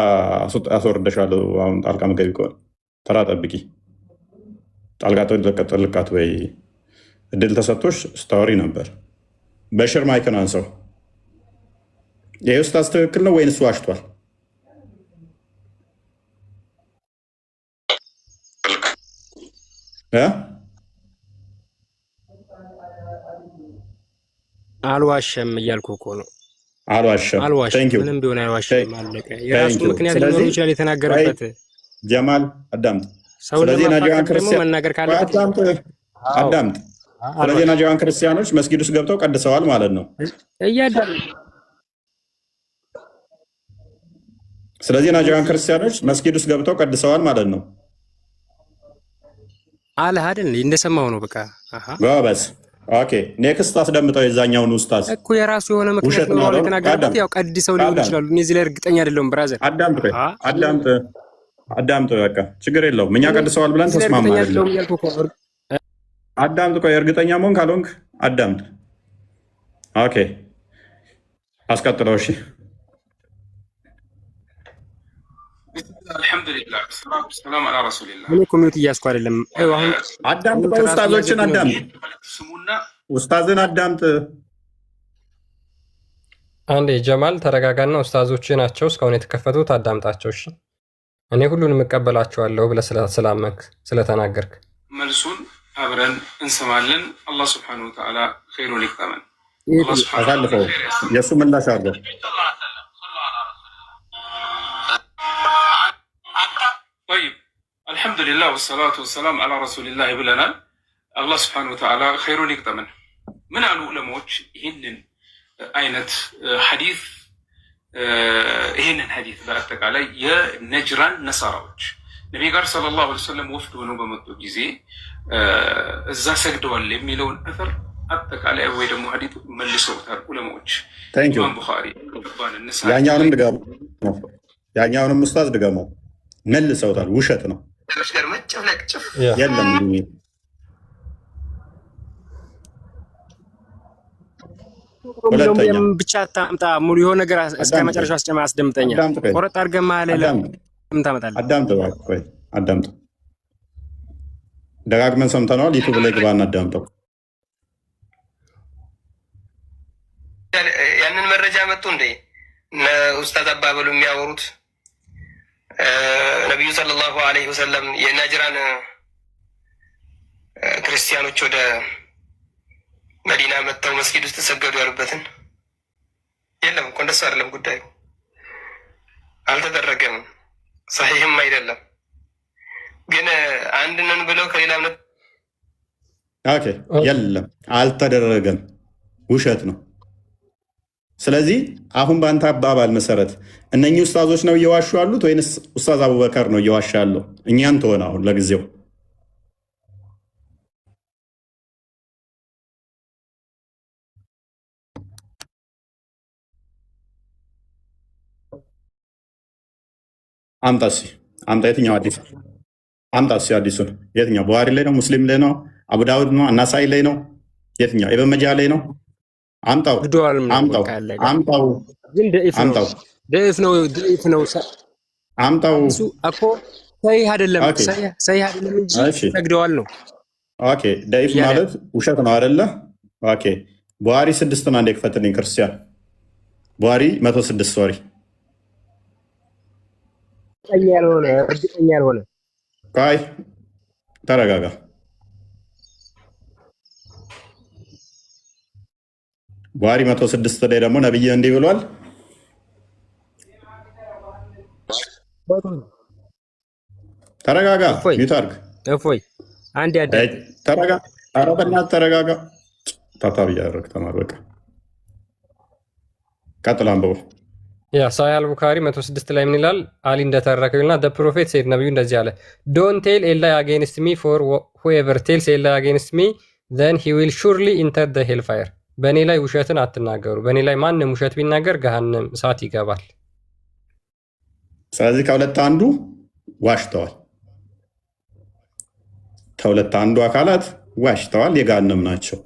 አስወርደሻለሁ። አሁን ጣልቃ መገቢ ከሆነ ተራ ጠብቂ። ጣልቃ ጥልቃት ወይ እድል ተሰጥቶሽ ስታወሪ ነበር። በሽር ማይክን አንሰው። ይሄ ኡስታዝ ትክክል ነው ወይንስ ዋሽቷል? አልዋሸም እያልኩ እኮ ነው። አልዋሸም። ምንም ቢሆን አልዋሸም። አለቀ። የራሱ ምክንያት ሊኖር ይችላል የተናገረበት። ጀማል አዳምጥ። ስለዚህ ናጂዋን ክርስቲያኖች መስጊድ ውስጥ ገብተው ቀድሰዋል ማለት ነው። ስለዚህ ናጂዋን ክርስቲያኖች መስጊድ ውስጥ ገብተው ቀድሰዋል ማለት ነው። አለ አይደል? እንደሰማው ነው በቃ። ጎበዝ። ኦኬ ኔክስት አስደምጠው። የዛኛውን ኡስታዝ እኮ የራሱ የሆነ ምክንያት ነው የተናገረበት። ያው ቀድሰው ሊሆን ይችላሉ። እኔ እዚህ ላይ እርግጠኛ አይደለሁም። ብራዘር አዳምጥ። በቃ ችግር የለውም። እኛ ቀድሰዋል ብለን ተስማማን። አዳምጥ። ቆይ እርግጠኛ መሆን ካልሆንክ አዳምጥ። ኦኬ አስቀጥለው። እሺ አልሐምዱሊላህ ሰላቱ ሰላም አላ ረሱሊላህ። እኔ ኮሚኒቲ እያስኩ አይደለም። አሁን አዳምጥ። ኡስታዞችን አዳምጥ። ስሙና ኡስታዝን አዳምጥ። አንዴ ጀማል ተረጋጋና፣ ኡስታዞች ናቸው እስካሁን የተከፈቱት፣ አዳምጣቸው። እሺ እኔ ሁሉንም እቀበላቸዋለሁ ብለህ ስላመንክ ስለተናገርክ መልሱን አብረን እንሰማለን። አላህ ስብሐነሁ ወተዓላ ኸይሩን ይቅጠመን። አሳልፈው የእሱ ምላሽ አለ። ጠይብ አልሐምዱሊላህ ወሰላቱ ወሰላም አላ ረሱሊላህ ብለናል። አላህ ስብሐነሁ ወተዓላ ኸይሩን ይቅጠመን። ምን አሉ ዑለማዎች ይህንን አይነት ሐዲስ ይህንን ሐዲስ በአጠቃላይ የነጅራን ነሳራዎች ነቢይ ጋር ሰለላሁ ዐለይሂ ወሰለም ወፍድ ሆነው በመጡ ጊዜ እዛ ሰግደዋል የሚለውን አተር አጠቃላይ ወይ ደግሞ ሐዲሱ መልሰውታል ዑለማዎች። ኢማም ቡኻሪ ያኛውንም ኡስታዝ ድገመው መልሰውታል። ውሸት ነው የለም። ብቻ ታምጣ ሙሉ የሆነ ነገር እስከ መጨረሻው አስደምጠኛ። ቆረጥ አድርገህ መሀል ምን ታመጣለህ? አዳምጥ። ደጋግመን ሰምተነዋል። ዩቱብ ላይ ግባና አዳምጠው። ያንን መረጃ መጡ እንዴ ኡስታዝ አባበሉ የሚያወሩት ነቢዩ ሰለላሁ ዐለይሂ ወሰለም የናጅራን ክርስቲያኖች ወደ መዲና መጥተው መስጊድ ውስጥ ተሰገዱ ያሉበትን የለም እኮ እንደሱ አይደለም ጉዳዩ። አልተደረገም፣ ሰሒህም አይደለም። ግን አንድ ነን ብለው ከሌላ እምነት የለም፣ አልተደረገም፣ ውሸት ነው። ስለዚህ አሁን በአንተ አባባል መሰረት እነኚህ ኡስታዞች ነው እየዋሹ ያሉት ወይንስ ኡስታዝ አቡበከር ነው እየዋሻ ያለው? እኛን ተሆነ አሁን ለጊዜው አምጣ። የትኛው አዲስ አምጣ? አዲሱን የትኛው? ቡሃሪ ላይ ነው? ሙስሊም ላይ ነው? አቡ ዳውድ ነው? አናሳይ ላይ ነው? የትኛው? ኢብን መጃህ ላይ ነው? አምጣው። ደኢፍ ነው። አምጣው እኮ ሰሂህ አይደለም እንጂ ሰግደዋል ነው። ኦኬ ደኢፍ ማለት ውሸት ነው አይደለ? ኦኬ ቡሃሪ 6 አንዴ ክፈትልኝ ክርስቲያን። ቡሃሪ 106 ሶሪ እርግጠኛ ያልሆነ ቆይ ተረጋጋ። ቡሃሪ 106 ላይ ደግሞ ነብይ እንዲህ ብሏል። ተረጋጋ። ሚዩት አድርግ። እፎይ አንዴ ተረጋጋ። ኧረ በእናትህ ተረጋጋ። ታታብ እያደረግ ተማር። በቃ ቀጥል አንብበው። ሳሂህ አልቡኻሪ 106 ላይ ምን ይላል? አሊ እንደተረከው ይልና ፕሮፌት ሴድ ነብዩ እንደዚህ አለ፣ ዶን ቴል ኤ ላይ አጌንስት ሚ ፎር ሁኤቨር ቴልስ ኤ ላይ አጌንስት ሚ ዘን ሂ ዊል ሹርሊ ኢንተር ዘ ሄል ፋየር። በእኔ ላይ ውሸትን አትናገሩ፣ በእኔ ላይ ማንም ውሸት ቢናገር ገሃነም እሳት ይገባል። ስለዚህ ከሁለት አንዱ ዋሽተዋል። ከሁለት አንዱ አካላት ዋሽተዋል፣ የገሃነም ናቸው።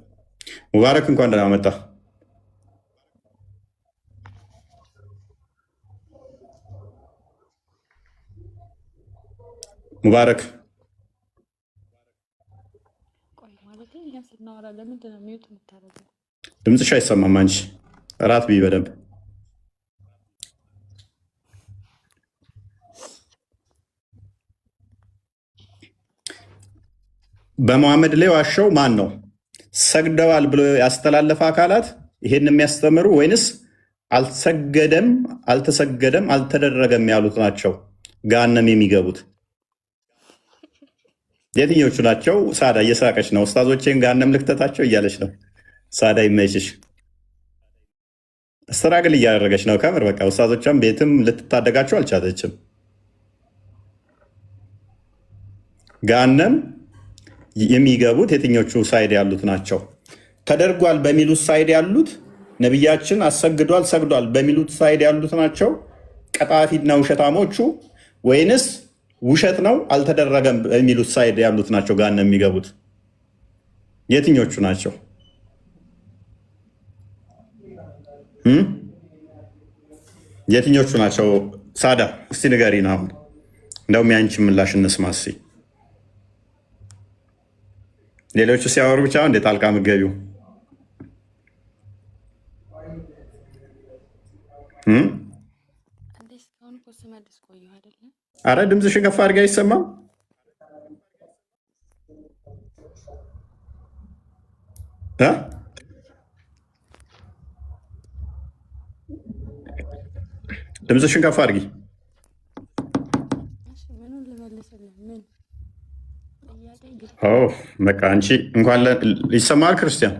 ሙባረክ እንኳን ደህና መጣ። ሙባረክ ድምፅሽ አይሰማም። አንቺ እራት ብይ በደንብ። በመሐመድ ላይ ዋሻው ማን ነው? ሰግደዋል ብሎ ያስተላለፈ አካላት ይሄን የሚያስተምሩ ወይንስ አልሰገደም፣ አልተሰገደም፣ አልተደረገም ያሉት ናቸው ገሃነም የሚገቡት? የትኞቹ ናቸው? ሳዳ እየሳቀች ነው። ኡስታዞቼን ገሃነም ልክተታቸው እያለች ነው። ሳዳ ይመችሽ። ስትራግል እያደረገች ነው ከምር። በቃ ኡስታዞቿን ቤትም ልትታደጋቸው አልቻለችም። ገሃነም የሚገቡት የትኞቹ ሳይድ ያሉት ናቸው? ተደርጓል በሚሉት ሳይድ ያሉት ነቢያችን አሰግዷል ሰግዷል በሚሉት ሳይድ ያሉት ናቸው ቀጣፊና ውሸታሞቹ፣ ወይንስ ውሸት ነው አልተደረገም በሚሉት ሳይድ ያሉት ናቸው ገሃነም የሚገቡት? የትኞቹ ናቸው? የትኞቹ ናቸው? ሳዳ እስቲ ንገሪን። አሁን እንደውም ያንቺ ምላሽ እንስማ እስኪ። ሌሎቹ ሲያወሩ ብቻ እንዴት ጣልቃ ምገቢው? አረ ድምፅሽን ከፍ አድርጊ፣ አይሰማም? ድምፅሽን ከፍ አድርጊ። በቃ አንቺ እንኳን ይሰማል ክርስቲያን?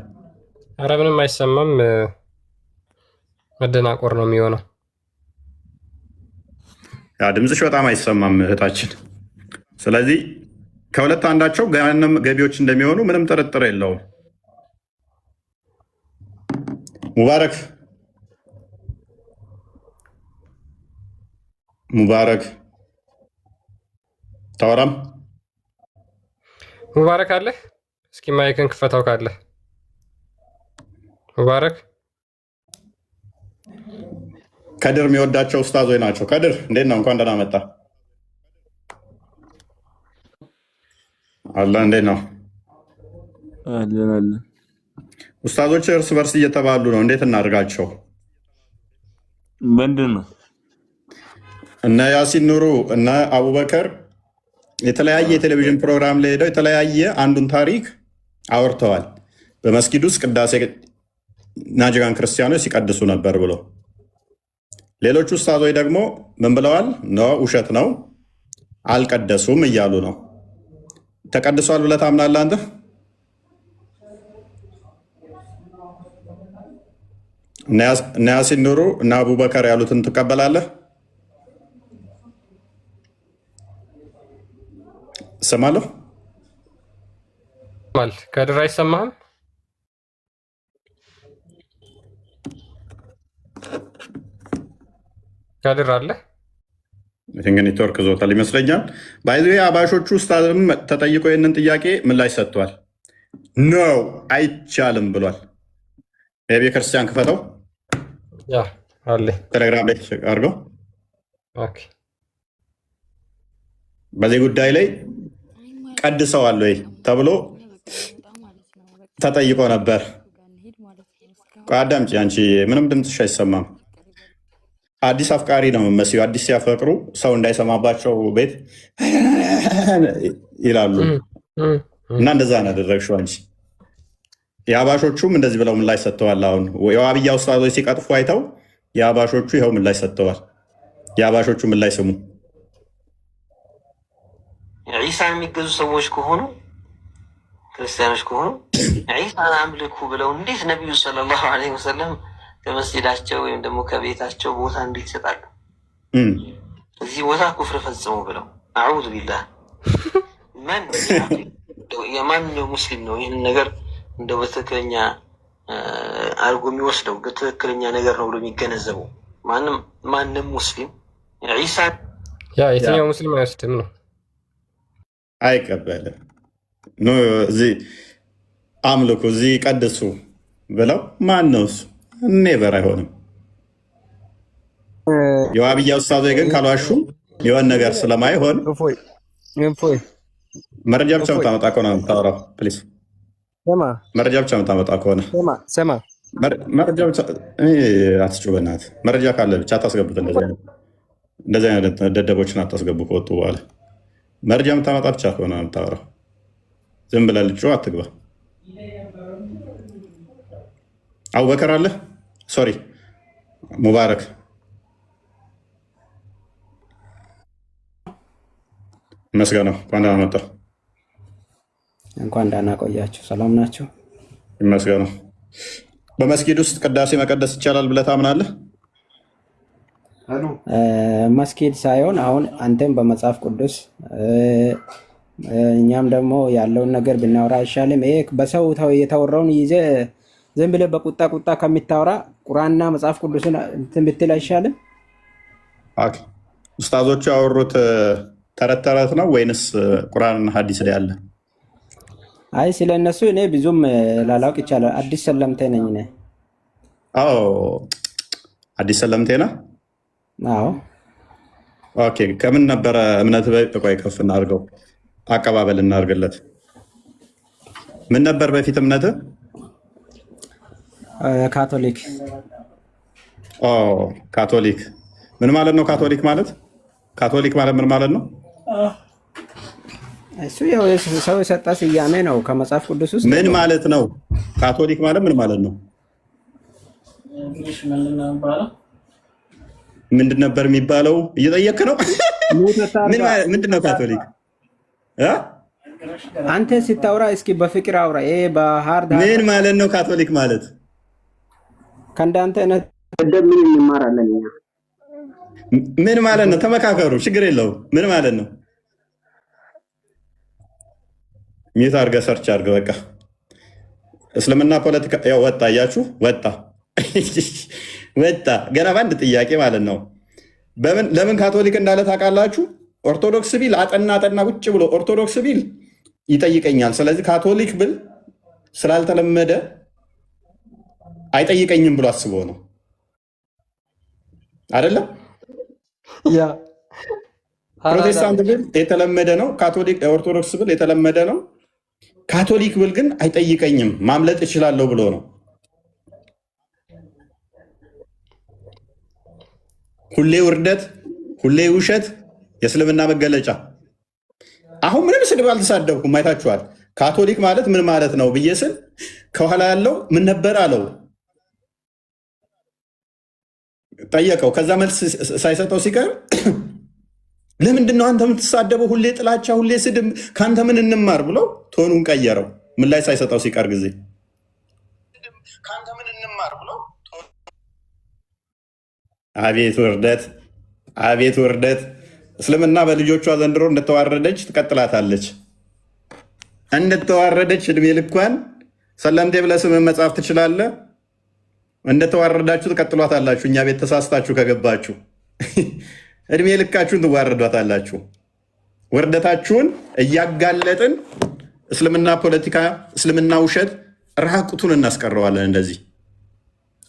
አረ ምንም አይሰማም። መደናቆር ነው የሚሆነው። ድምፅሽ በጣም አይሰማም እህታችን። ስለዚህ ከሁለት አንዳቸው ገሃነም ገቢዎች እንደሚሆኑ ምንም ጥርጥር የለውም። ሙባረክ ታወራም? ሙባረክ አለ? እስኪ ማይክን ክፈታው ካለ ሙባረክ። ከድር የሚወዳቸው ኡስታዞች ናቸው። ከድር እንዴት ነው? እንኳን ደህና መጣ። አላ እንዴት ነው? ኡስታዞች እርስ በርስ እየተባሉ ነው። እንዴት እናድርጋቸው? ምንድን ነው? እነ ያሲን ኑሩ እነ አቡበከር የተለያየ የቴሌቪዥን ፕሮግራም ላይ ሄደው የተለያየ አንዱን ታሪክ አውርተዋል። በመስጊድ ውስጥ ቅዳሴ ናጅራን ክርስቲያኖች ሲቀድሱ ነበር ብሎ፣ ሌሎቹ ኡስታዞች ደግሞ ምን ብለዋል? ነው ውሸት ነው አልቀደሱም እያሉ ነው። ተቀድሷል ብለህ ታምናለህ አንተ? እነ ያሲን ኑሩ እና አቡበከር ያሉትን ትቀበላለህ? እሰማለሁ። ከድር አይሰማህም? ከድር አለ? ኔትወርክ ዞታል ይመስለኛል። ባይዘ አባሾቹ ኡስታዝም ተጠይቆ ይህንን ጥያቄ ምላሽ ሰጥቷል። ነው አይቻልም ብሏል። የቤተ ክርስቲያን ክፈተው አለ ቴሌግራም ላይ አድርገው። በዚህ ጉዳይ ላይ ቀድሰዋል ወይ ተብሎ ተጠይቆ ነበር። አዳምጪ፣ አንቺ ምንም ድምፅሽ አይሰማም። አዲስ አፍቃሪ ነው መሲሁ። አዲስ ሲያፈቅሩ ሰው እንዳይሰማባቸው ቤት ይላሉ እና እንደዛ ነው ያደረግሽው አንቺ። የአባሾቹም እንደዚህ ብለው ምላሽ ሰጥተዋል። አሁን የዋብያ ኡስታዞች ሲቀጥፉ አይተው የአባሾቹ ይኸው ምላሽ ሰጥተዋል። የአባሾቹ ምላሽ ስሙ። ዒሳን የሚገዙ ሰዎች ከሆኑ ክርስቲያኖች ከሆኑ ዒሳን አምልኩ ብለው እንዴት ነቢዩ ሰለላሁ ዐለይሂ ወሰለም ከመስጂዳቸው ወይም ደግሞ ከቤታቸው ቦታ እንዴት ይሰጣሉ? እዚህ ቦታ ኩፍር ፈጽሙ ብለው አዑዙ ቢላህ። የማንኛው ሙስሊም ነው ይህን ነገር እንደው በትክክለኛ አድርጎ የሚወስደው? በትክክለኛ ነገር ነው ብሎ የሚገነዘበው ማንም ሙስሊም ዒሳን የትኛው ሙስሊም አይወስድም ነው አይቀበልም። እዚህ አምልኩ እዚህ ቀድሱ ብለው ማን ነው እሱ? ኔቨር አይሆንም። የዋብያ ኡስታዞች ግን ካልዋሹ የሆን ነገር ስለማይሆን መረጃ ብቻ የምታመጣ ከሆነ የምታወራው ፕሊዝ። መረጃ ብቻ የምታመጣ ከሆነ መረጃ ብቻ አትጩህ በእናትህ። መረጃ ካለ ብቻ አታስገቡት። እንደዚህ አይነት ደደቦችን አታስገቡ ከወጡ በኋላ። መረጃ የምታመጣ ብቻ ከሆነ የምታወራው። ዝም ብለህ ልጩ አትግባ። አቡበከር አለ? ሶሪ ሙባረክ ይመስገነው። እንኳን ደህና መጣ። እንኳን ደህና ቆያችሁ። ሰላም ናቸው? ይመስገነው። በመስጊድ ውስጥ ቅዳሴ መቀደስ ይቻላል ብለህ ታምናለህ? መስጊድ ሳይሆን አሁን አንተም በመጽሐፍ ቅዱስ እኛም ደግሞ ያለውን ነገር ብናወራ አይሻልም? ይሄ በሰው የተወራውን ይዘህ ዝም ብለህ በቁጣ ቁጣ ከሚታወራ ቁርአንና መጽሐፍ ቅዱስን እንትን ብትል አይሻልም? ኡስታዞቹ ያወሩት ተረት ተረት ነው ወይንስ ቁርአንና ሐዲስ ላይ አለ? አይ ስለ እነሱ እኔ ብዙም ላላውቅ ይቻላል። አዲስ ሰለምቴ ነኝ እኔ። አዎ አዲስ ሰለምቴ ነህ? አዎ። ኦኬ። ከምን ነበረ እምነት? ቆይ ከፍ እናድርገው፣ አቀባበል እናድርግለት። ምን ነበር በፊት እምነትህ? ካቶሊክ። ካቶሊክ ምን ማለት ነው? ካቶሊክ ማለት ምን ማለት ነው? እሱ ያው ሰው የሰጠ ስያሜ ነው ከመጽሐፍ ቅዱስ ውስጥ። ምን ማለት ነው? ካቶሊክ ማለት ምን ማለት ነው? ምንድን ነበር የሚባለው? እየጠየክ ነው። ምንድን ነው ካቶሊክ? አንተ ስታውራ እስኪ በፍቅር አውራ። ይሄ በሃርድ ምን ማለት ነው ካቶሊክ ማለት? ከእንዳንተ አይነት ምን እንማራለን እኛ? ምን ማለት ነው? ተመካከሩ፣ ችግር የለውም። ምን ማለት ነው? ሚት አድርገህ ሰርች አድርገህ በቃ እስልምና ፖለቲካ ያው ወጣ። እያችሁ ወጣ ገና በአንድ ጥያቄ ማለት ነው። ለምን ካቶሊክ እንዳለ ታውቃላችሁ? ኦርቶዶክስ ቢል አጠና ቁጭ ብሎ ኦርቶዶክስ ቢል ይጠይቀኛል። ስለዚህ ካቶሊክ ብል ስላልተለመደ አይጠይቀኝም ብሎ አስቦ ነው አይደለም? ፕሮቴስታንት ብል የተለመደ ነው። ኦርቶዶክስ ብል የተለመደ ነው። ካቶሊክ ብል ግን አይጠይቀኝም ማምለጥ እችላለሁ ብሎ ነው። ሁሌ ውርደት፣ ሁሌ ውሸት የእስልምና መገለጫ። አሁን ምንም ስድብ አልተሳደብኩም፣ አይታችኋል። ካቶሊክ ማለት ምን ማለት ነው ብዬ ስል ከኋላ ያለው ምን ነበር አለው ጠየቀው። ከዛ መልስ ሳይሰጠው ሲቀር ለምንድን ነው አንተ የምትሳደበው? ሁሌ ጥላቻ፣ ሁሌ ስድብ፣ ከአንተ ምን እንማር ብሎ ቶኑን ቀየረው። ምን ላይ ሳይሰጠው ሲቀር ጊዜ አቤት ውርደት፣ አቤት ውርደት። እስልምና በልጆቿ ዘንድሮ እንደተዋረደች ትቀጥላታለች። እንደተዋረደች እድሜ ልኳን ሰለምቴ ብለህ ስምህን መጻፍ ትችላለህ። እንደተዋረዳችሁ ትቀጥሏታላችሁ። እኛ ቤት ተሳስታችሁ ከገባችሁ እድሜ ልካችሁን ትዋረዷታላችሁ። ውርደታችሁን እያጋለጥን እስልምና ፖለቲካ፣ እስልምና ውሸት ራቁቱን እናስቀረዋለን። እንደዚህ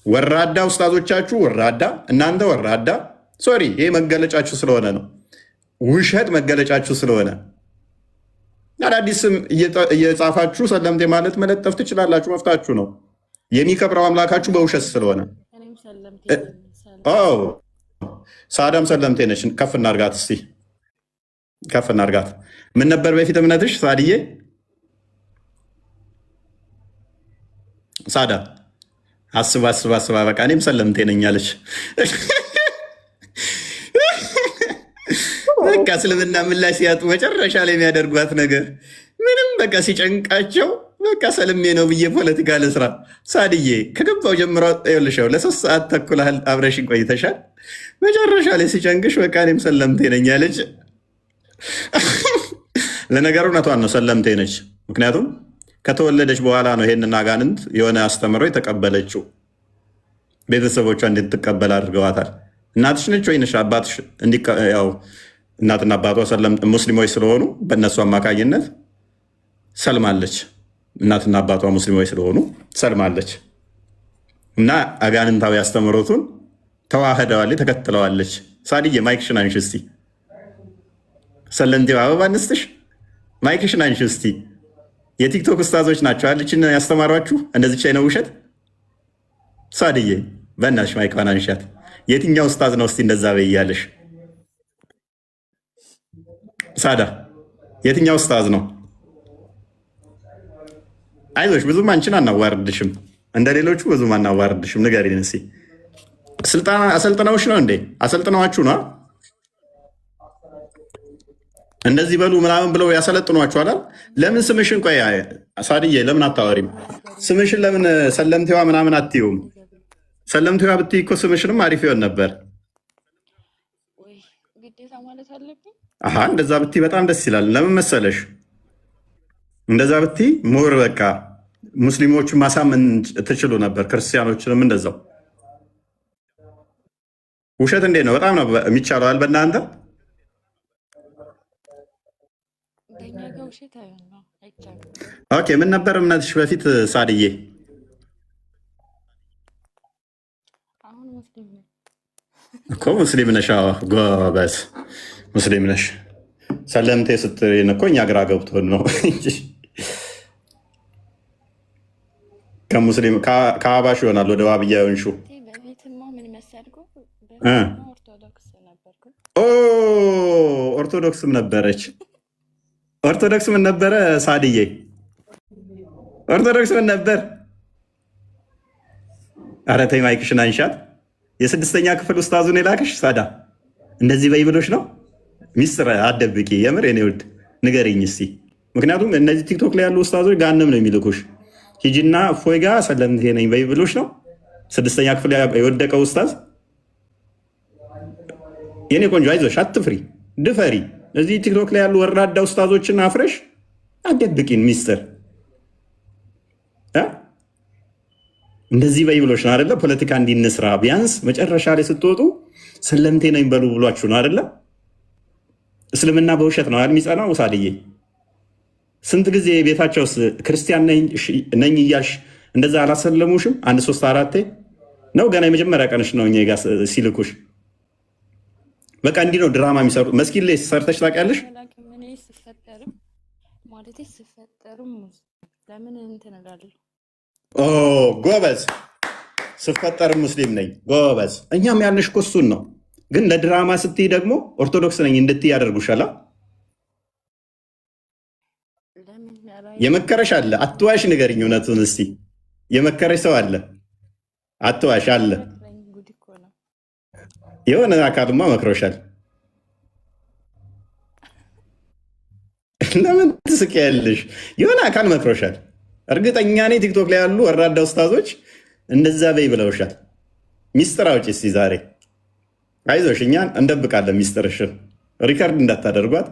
ወራዳ ኡስታዞቻችሁ ወራዳ፣ እናንተ ወራዳ። ሶሪ ይሄ መገለጫችሁ ስለሆነ ነው። ውሸት መገለጫችሁ ስለሆነ አዳዲስ ስም እየጻፋችሁ ሰለምቴ ማለት መለጠፍ ትችላላችሁ። መፍታችሁ ነው። የሚከብረው አምላካችሁ በውሸት ስለሆነ ሳዳም ሰለምቴ ነች። ከፍ እናርጋት እስቲ፣ ከፍ እናርጋት። ምን ነበር በፊት እምነትሽ ሳድዬ? ሳዳ አስባ በቃ እኔም ሰለምቴ ነኝ አለች። በቃ እስልምና ምላሽ ሲያጡ መጨረሻ ላይ የሚያደርጓት ነገር ምንም በቃ ሲጨንቃቸው በቃ ሰልሜ ነው ብዬ ፖለቲካ ልስራ። ሳድዬ ከገባው ጀምሮ ይኸውልሽው ለ3 ሰዓት ተኩል አብረሽኝ ቆይተሻል። መጨረሻ ላይ ሲጨንቅሽ በቃ እኔም ሰለምቴ ነኝ አለች። ለነገሩ እውነቷን ነው፣ ሰለምቴ ነች። ምክንያቱም ከተወለደች በኋላ ነው ይሄንን አጋንንት የሆነ አስተምሮ የተቀበለችው። ቤተሰቦቿ እንድትቀበል አድርገዋታል። እናትሽ ነች ወይንሽ አባትሽ? ያው እናትና አባቷ ሙስሊሞች ስለሆኑ በእነሱ አማካኝነት ሰልማለች። እናትና አባቷ ሙስሊሞች ስለሆኑ ሰልማለች እና አጋንንታዊ አስተምሮቱን ተዋህደዋለች፣ ተከትለዋለች። ሳድዬ ማይክሽን አንሺ እስቲ። ሰለምቴው አበባ እንስጥሽ። ማይክሽን አንሺ እስቲ። የቲክቶክ ኡስታዞች ናቸው አልችን ያስተማሯችሁ እንደዚች አይነት ውሸት። ሳድዬ በእናትሽ ማይክዋን አንሻት። የትኛው ኡስታዝ ነው እስቲ እንደዛ በያለሽ? ሳዳ የትኛው ኡስታዝ ነው? አይዞሽ ብዙም አንቺን አናዋርድሽም፣ እንደ ሌሎቹ ብዙም አናዋርድሽም። ንገሪን እስኪ። ስልጣን አሰልጥነውሽ ነው እንዴ? አሰልጥነዋችሁ ነው እንደዚህ በሉ ምናምን ብለው ያሰለጥኗችኋል። ለምን ስምሽን ቆይ ሳድዬ ለምን አታወሪም? ስምሽን ለምን ሰለምቴዋ ምናምን አትይውም? ሰለምቴዋ ብትይ እኮ ስምሽንም አሪፍ ይሆን ነበር። እንደዛ ብትይ በጣም ደስ ይላል። ለምን መሰለሽ? እንደዛ ብትይ ሞር በቃ ሙስሊሞቹን ማሳመን ትችሉ ነበር፣ ክርስቲያኖችንም እንደዛው። ውሸት እንዴት ነው? በጣም ነው የሚቻለዋል በእናንተ። ኦኬ ምን ነበር እምነትሽ በፊት ሳድዬ? እኮ ሙስሊም ነሽ? ጎበዝ ሙስሊም ነሽ። ሰለምቴ ስትይን እኮ እኛ ግራ ገብቶን ነው። ከሙስሊም ከአባሽ ይሆናል ወደ ዋብያ ሆንሹ። ኦርቶዶክስም ነበረች። ኦርቶዶክስ ምን ነበረ ሳድዬ? ኦርቶዶክስ ምን ነበር? ኧረ ተይ ማይክሽን አንሻት። የስድስተኛ ክፍል ኡስታዙን የላክሽ ሳዳ እንደዚህ በይ ብሎሽ ነው? ሚስጥር አትደብቂ። የምር የኔ ውድ ንገሪኝ እስቲ። ምክንያቱም እነዚህ ቲክቶክ ላይ ያሉ ኡስታዞች ጋንም ነው የሚልኩሽ። ሂጂና እፎይ ጋ ሰለምቴ ነኝ በይ ብሎሽ ነው? ስድስተኛ ክፍል የወደቀው ኡስታዝ። የኔ ቆንጆ አይዞሽ፣ አትፍሪ፣ ድፈሪ። እዚህ ቲክቶክ ላይ ያሉ ወራዳ ኡስታዞችን አፍረሽ አትደብቂን ሚስጥር። እንደዚህ በይ ብሎሽ ነው አይደለ? ፖለቲካ እንዲንስራ ቢያንስ መጨረሻ ላይ ስትወጡ ሰለምቴ ነኝ በሉ ብሏችሁ ነው አይደለ? እስልምና በውሸት ነው የሚጸናው። ሳድዬ ስንት ጊዜ ቤታቸውስ ክርስቲያን ነኝ እያልሽ እንደዛ አላሰለሙሽም? 1 3 4 ነው ገና የመጀመሪያ ቀንሽ ነው እኛ ጋ ሲልኩሽ። በቃ እንዲህ ነው ድራማ የሚሰሩ። መስጊድ ላይ ሰርተሽ ታውቂያለሽ? ጎበዝ። ስፈጠርም ሙስሊም ነኝ ጎበዝ። እኛም ያልንሽ እኮ እሱን ነው። ግን ለድራማ ስትይ ደግሞ ኦርቶዶክስ ነኝ እንድትይ ያደርጉሻላ። የመከረሽ አለ፣ አትዋሽ፣ ንገሪኝ እውነቱን እስቲ። የመከረሽ ሰው አለ፣ አትዋሽ አለ። የሆነ አካልማ መክሮሻል። ለምን ትስቂያለሽ? የሆነ አካል መክሮሻል። እርግጠኛ ነኝ ቲክቶክ ላይ ያሉ ወራዳ ኡስታዞች እንደዛ በይ ብለውሻል። ሚስጥር አውጪ እስቲ ዛሬ። አይዞሽ እኛን እንደብቃለን ሚስጥርሽን። ሪከርድ እንዳታደርጓት።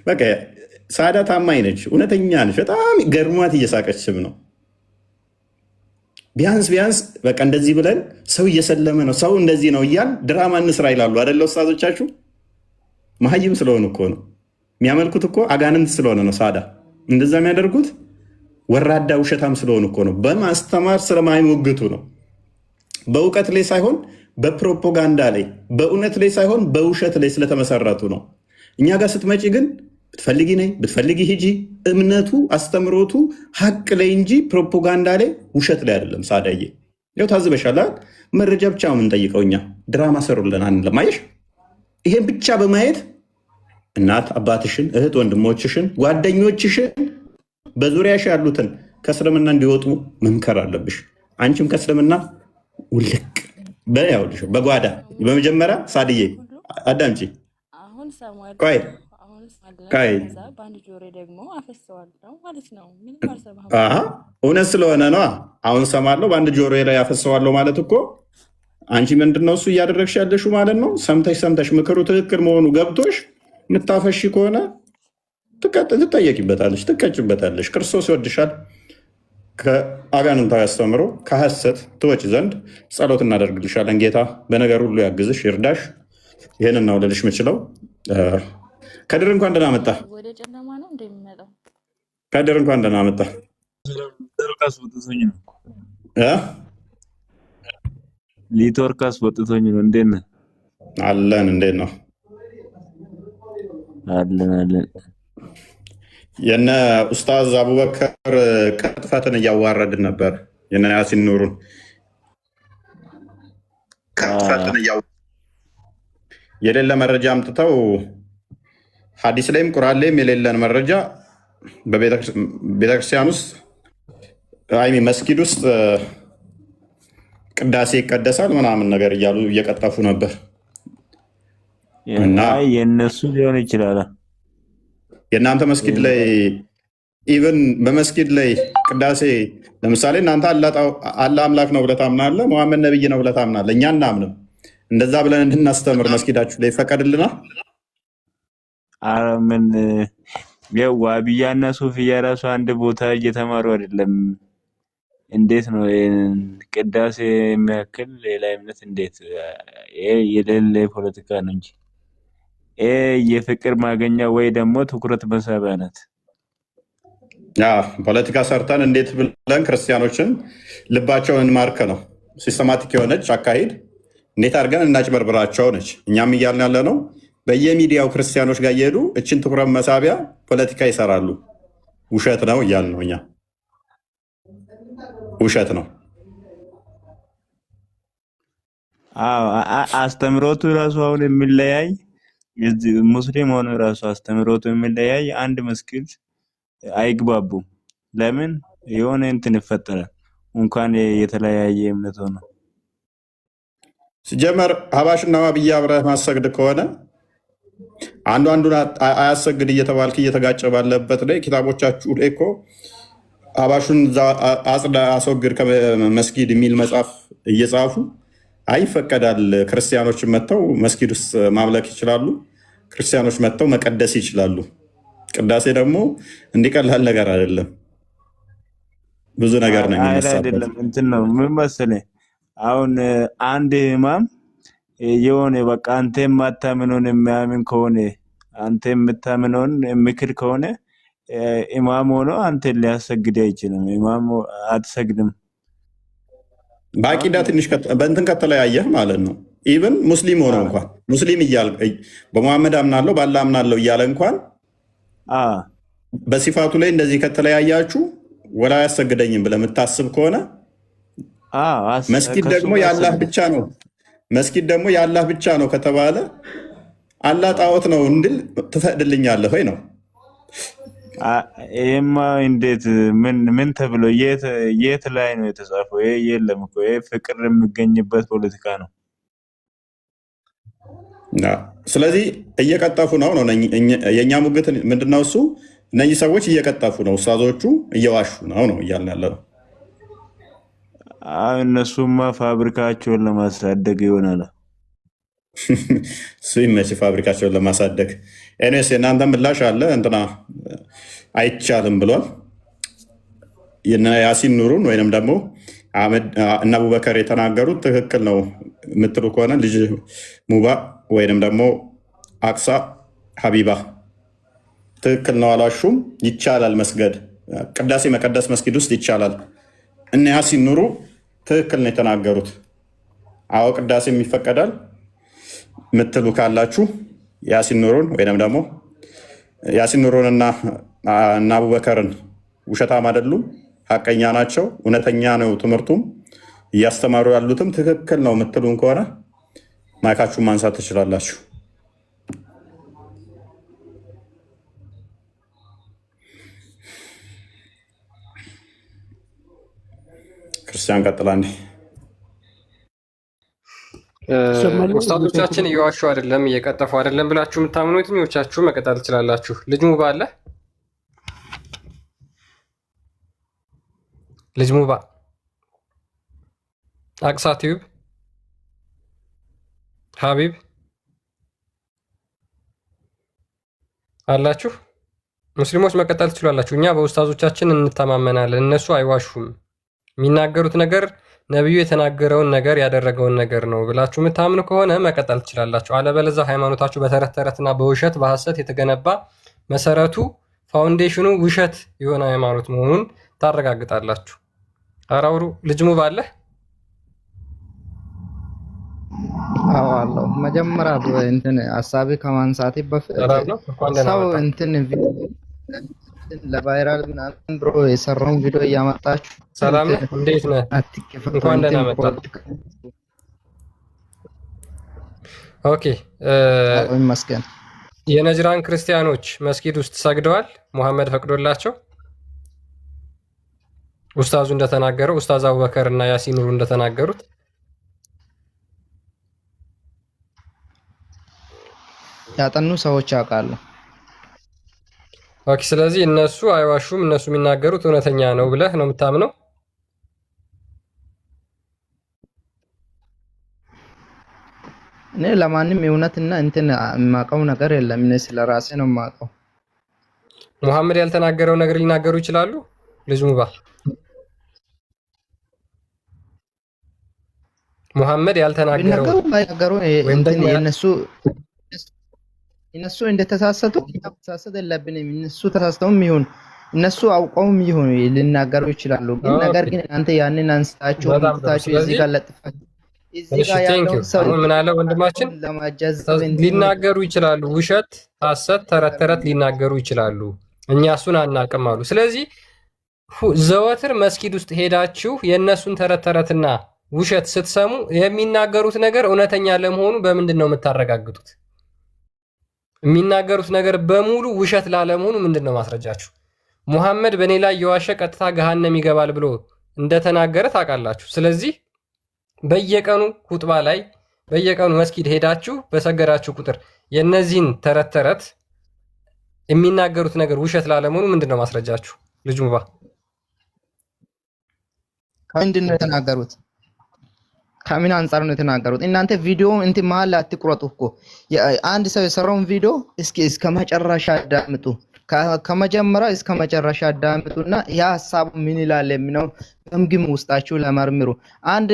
በቃ ሳዳ ታማኝ ነች፣ እውነተኛ ነች። በጣም ገርሟት እየሳቀችም ነው። ቢያንስ በቃ እንደዚህ ብለን ሰው እየሰለመ ነው ሰው እንደዚህ ነው እያል ድራማ እንስራ ይላሉ አደለ ኡስታዞቻችሁ? መሀይም ስለሆኑ እኮ ነው የሚያመልኩት እኮ አጋንንት ስለሆነ ነው ሳዳ እንደዛ የሚያደርጉት። ወራዳ ውሸታም ስለሆኑ እኮ ነው። በማስተማር ስለማይሞግቱ ነው። በእውቀት ላይ ሳይሆን በፕሮፓጋንዳ ላይ፣ በእውነት ላይ ሳይሆን በውሸት ላይ ስለተመሰረቱ ነው። እኛ ጋር ስትመጪ ግን ብትፈልጊ ነይ ብትፈልጊ ሂጂ፣ እምነቱ አስተምሮቱ ሀቅ ላይ እንጂ ፕሮፓጋንዳ ላይ ውሸት ላይ አይደለም። ሳዳዬ ያው ታዝበሻል። መረጃ ብቻ ነው የምንጠይቀው እኛ። ድራማ ሰሩልን አንልም። አየሽ፣ ይሄን ብቻ በማየት እናት አባትሽን፣ እህት ወንድሞችሽን፣ ጓደኞችሽን በዙሪያሽ ያሉትን ከእስልምና እንዲወጡ መምከር አለብሽ። አንቺም ከእስልምና ውልቅ በያውልሽ በጓዳ በመጀመሪያ ሳድዬ አዳምጪ። ቆይ እውነት ስለሆነ ነው። አሁን ሰማለሁ በአንድ ጆሮ ላይ ያፈሰዋለሁ ማለት እኮ አንቺ ምንድነው እሱ እያደረግሽ ያለሽው ማለት ነው። ሰምተሽ ምክሩ ትክክል መሆኑ ገብቶሽ የምታፈሺ ከሆነ ትጠየቂበታለሽ፣ ትቀጭበታለሽ። ክርስቶስ ይወድሻል። ከአጋንንታዊ አስተምሮ ከሐሰት ትወጪ ዘንድ ጸሎት እናደርግልሻለን። ጌታ በነገር ሁሉ ያግዝሽ፣ ይርዳሽ። ይህንን ነው ልልሽ የምችለው። ከድር እንኳን ደህና መጣ። ከድር እንኳን ደህና መጣ። ኔትወርክ አስወጥቶኝ ነው። እንዴት ነህ? አለን። እንዴት ነው? አለን። የነ ኡስታዝ አቡበከር ቅጥፈትን እያዋረድን ነበር። የነ ያሲን ኑሩን ቅጥፈትን የሌለ መረጃ አምጥተው ሐዲስ ላይም ቁርአን ላይም የሌለን መረጃ በቤተክርስቲያን ውስጥ መስጊድ ውስጥ ቅዳሴ ይቀደሳል ምናምን ነገር እያሉ እየቀጠፉ ነበር። እና የነሱ ሊሆን ይችላል። የእናንተ መስጊድ ላይ ኢቨን በመስጊድ ላይ ቅዳሴ ለምሳሌ እናንተ አላህ አምላክ ነው ብለህ ታምናለህ፣ መሐመድ ነብይ ነው ብለህ ታምናለህ። እኛ እናምንም። እንደዛ ብለን እንድናስተምር መስጊዳችሁ ላይ ይፈቀድልናል? ኧረ ምን ዋብያና ሱፍያ ራሱ አንድ ቦታ እየተማሩ አይደለም። እንዴት ነው ቅዳሴ የሚያክል ሌላ እምነት? እንዴት የሌለ ፖለቲካ ነው እንጂ የፍቅር ማገኛ ወይ ደግሞ ትኩረት መሳቢያ ናት። ፖለቲካ ሰርተን እንዴት ብለን ክርስቲያኖችን ልባቸውን እንማርከ ነው። ሲስተማቲክ የሆነች አካሄድ እንዴት አድርገን እናጭበርብራቸው ነች። እኛም እያልን ያለ ነው። በየሚዲያው ክርስቲያኖች ጋር እየሄዱ እችን ትኩረት መሳቢያ ፖለቲካ ይሰራሉ። ውሸት ነው እያልን ነው። እኛ ውሸት ነው። አስተምሮቱ ራሱ አሁን የሚለያይ ሙስሊም ሆኖ ራሱ አስተምሮቱ የሚለያይ አንድ መስጊድ አይግባቡም። ለምን የሆነ እንትን ይፈጠራል እንኳን የተለያየ እምነት ሆኖ ሲጀመር ሀባሽና ዋብያ አብረህ ማሰግድ ከሆነ አንዱን አያሰግድ እየተባልክ እየተጋጨ ባለበት ላይ ኪታቦቻችሁ ላይ እኮ ሀባሹን አጽዳ አስወግድ ከመስጊድ የሚል መጽሐፍ እየጻፉ አይፈቀዳል። ክርስቲያኖችን መጥተው መስጊድ ውስጥ ማምለክ ይችላሉ። ክርስቲያኖች መጥተው መቀደስ ይችላሉ። ቅዳሴ ደግሞ እንዲቀላል ነገር አይደለም። ብዙ ነገር ነው የሚነሳበት። እንትን ነው ምን መሰለህ አሁን አንድ ኢማም የሆነ በቃ አንተ የማታምነውን የሚያምን ከሆነ አንተ የምታምነውን ምክር ከሆነ ኢማም ሆኖ አንተ ሊያሰግድ አይችልም። ኢማም አትሰግድም። በአቂዳ ትንሽ በእንትን ከተለያየህ ማለት ነው። ኢቭን ሙስሊም ሆኖ እንኳን ሙስሊም እያለ በመሐመድ አምናለሁ ባላ አምናለሁ እያለ እንኳን በሲፋቱ ላይ እንደዚህ ከተለያያችሁ ወላ አያሰግደኝም ብለህ የምታስብ ከሆነ መስጊድ ደግሞ የአላህ ብቻ ነው መስጊድ ደግሞ የአላህ ብቻ ነው ከተባለ አላህ ጣዖት ነው እንድል ትፈቅድልኛለህ ወይ ነው? ይሄማ እንዴት ምን ተብሎ የት ላይ ነው የተጻፈው? ይሄ የለም እኮ ይሄ ፍቅር የሚገኝበት ፖለቲካ ነው። ስለዚህ እየቀጠፉ ነው የእኛ ሙግት ምንድነው? እሱ እነዚህ ሰዎች እየቀጠፉ ነው፣ ኡስታዞቹ እየዋሹ ነው እያልን ያለ ነው። እነሱማ ፋብሪካቸውን ለማሳደግ ይሆናል። እሱ ይመች ፋብሪካቸውን ለማሳደግ። ኤኒዌይስ የእናንተ ምላሽ አለ እንትና አይቻልም ብሏል። ያሲን ኑሩን ወይንም ደግሞ እነ አቡበከር የተናገሩት ትክክል ነው የምትሉ ከሆነ ልጅ ሙባ ወይንም ደግሞ አቅሳ ሀቢባ ትክክል ነው አላሹም። ይቻላል መስገድ ቅዳሴ መቀደስ መስጊድ ውስጥ ይቻላል። እነ ያሲን ኑሩ ትክክል ነው የተናገሩት። አዎ ቅዳሴም ይፈቀዳል ምትሉ ካላችሁ ያሲን ኑሩን ወይንም ደግሞ ያሲን ኑሩንና አቡበከርን ውሸታም አይደሉም፣ ሀቀኛ ናቸው፣ እውነተኛ ነው ትምህርቱም እያስተማሩ ያሉትም ትክክል ነው የምትሉን ከሆነ ማይካችሁን ማንሳት ትችላላችሁ። ክርስቲያን ቀጥላ እንዴ ኡስታዞቻችን እየዋሹ አይደለም እየቀጠፉ አይደለም ብላችሁ የምታምኑ የትኞቻችሁ መቀጠል ትችላላችሁ? ልጅ ሙባ አለ? ልጅ ሙባ አቅሳ ቲዩብ ሀቢብ አላችሁ? ሙስሊሞች መቀጠል ትችላላችሁ። እኛ በኡስታዞቻችን እንተማመናለን። እነሱ አይዋሹም። የሚናገሩት ነገር ነቢዩ የተናገረውን ነገር ያደረገውን ነገር ነው ብላችሁ የምታምኑ ከሆነ መቀጠል ትችላላችሁ። አለበለዚያ ሃይማኖታችሁ በተረት ተረትና በውሸት በሐሰት የተገነባ መሰረቱ ፋውንዴሽኑ ውሸት የሆነ ሃይማኖት መሆኑን ታረጋግጣላችሁ። አራውሩ ልጅ ሙባ አለ? አዎ አለው። መጀመሪያ እንትን ሀሳቤ ከማንሳቴ በፊት ሰው እንትን ለቫይራል ምናምን ብሎ የሰራውን ቪዲዮ እያመጣችሁ ሰላም እንዴት ነህ? እንኳን ደህና መጣህ። ኦኬ ይመስገን። የነጅራን ክርስቲያኖች መስጊድ ውስጥ ሰግደዋል ሙሐመድ ፈቅዶላቸው። ኡስታዙ እንደተናገረው ኡስታዝ አቡበከር እና ያሲን ኑሩ እንደተናገሩት ያጠኑ ሰዎች ያውቃሉ። ኦኬ ስለዚህ እነሱ አይዋሹም፣ እነሱ የሚናገሩት እውነተኛ ነው ብለህ ነው የምታምነው? እኔ ለማንም እውነትና እንትን የማውቀው ነገር የለም። እኔ ስለራሴ ነው የማውቀው። ሙሐመድ ያልተናገረው ነገር ሊናገሩ ይችላሉ? ልጅ ሙባ ሙሐመድ ያልተናገረው እነሱ እንደተሳሰቱ መሳሰት የለብንም። እነሱ ተሳስተውም ይሁን እነሱ አውቀውም ይሁን ሊናገሩ ይችላሉ። ግን ነገር ግን አንተ ያንን አንስታችሁ እዚህ ጋር ለጥፋችሁ እዚህ ጋር ያለው ሰው ምን አለ ወንድማችን ሊናገሩ ይችላሉ። ውሸት፣ ሐሰት፣ ተረት ተረት ሊናገሩ ይችላሉ። እኛ እሱን አናውቅም አሉ። ስለዚህ ዘወትር መስጊድ ውስጥ ሄዳችሁ የእነሱን ተረት ተረትና ውሸት ስትሰሙ የሚናገሩት ነገር እውነተኛ ለመሆኑ በምንድን ነው የምታረጋግጡት? የሚናገሩት ነገር በሙሉ ውሸት ላለመሆኑ ምንድን ነው ማስረጃችሁ? ሙሐመድ በእኔ ላይ የዋሸ ቀጥታ ገሃነም ይገባል ብሎ እንደተናገረ ታውቃላችሁ። ስለዚህ በየቀኑ ሁጥባ ላይ በየቀኑ መስጊድ ሄዳችሁ በሰገዳችሁ ቁጥር የእነዚህን ተረት ተረት የሚናገሩት ነገር ውሸት ላለመሆኑ ምንድን ነው ማስረጃችሁ? ልጁ ሙባ ምንድን ነው የተናገሩት? ከምን አንጻር ነው የተናገሩት? እናንተ ቪዲዮ እንትን መሀል ላይ አትቁረጡ እኮ። አንድ ሰው የሰራውን ቪዲዮ እስከ መጨረሻ አዳምጡ። ከመጀመሪያ እስከ መጨረሻ አዳምጡና ያ ሀሳቡ ምን ይላል የሚለው ገምግሙ፣ ውስጣችሁ ለመርምሩ። አንድ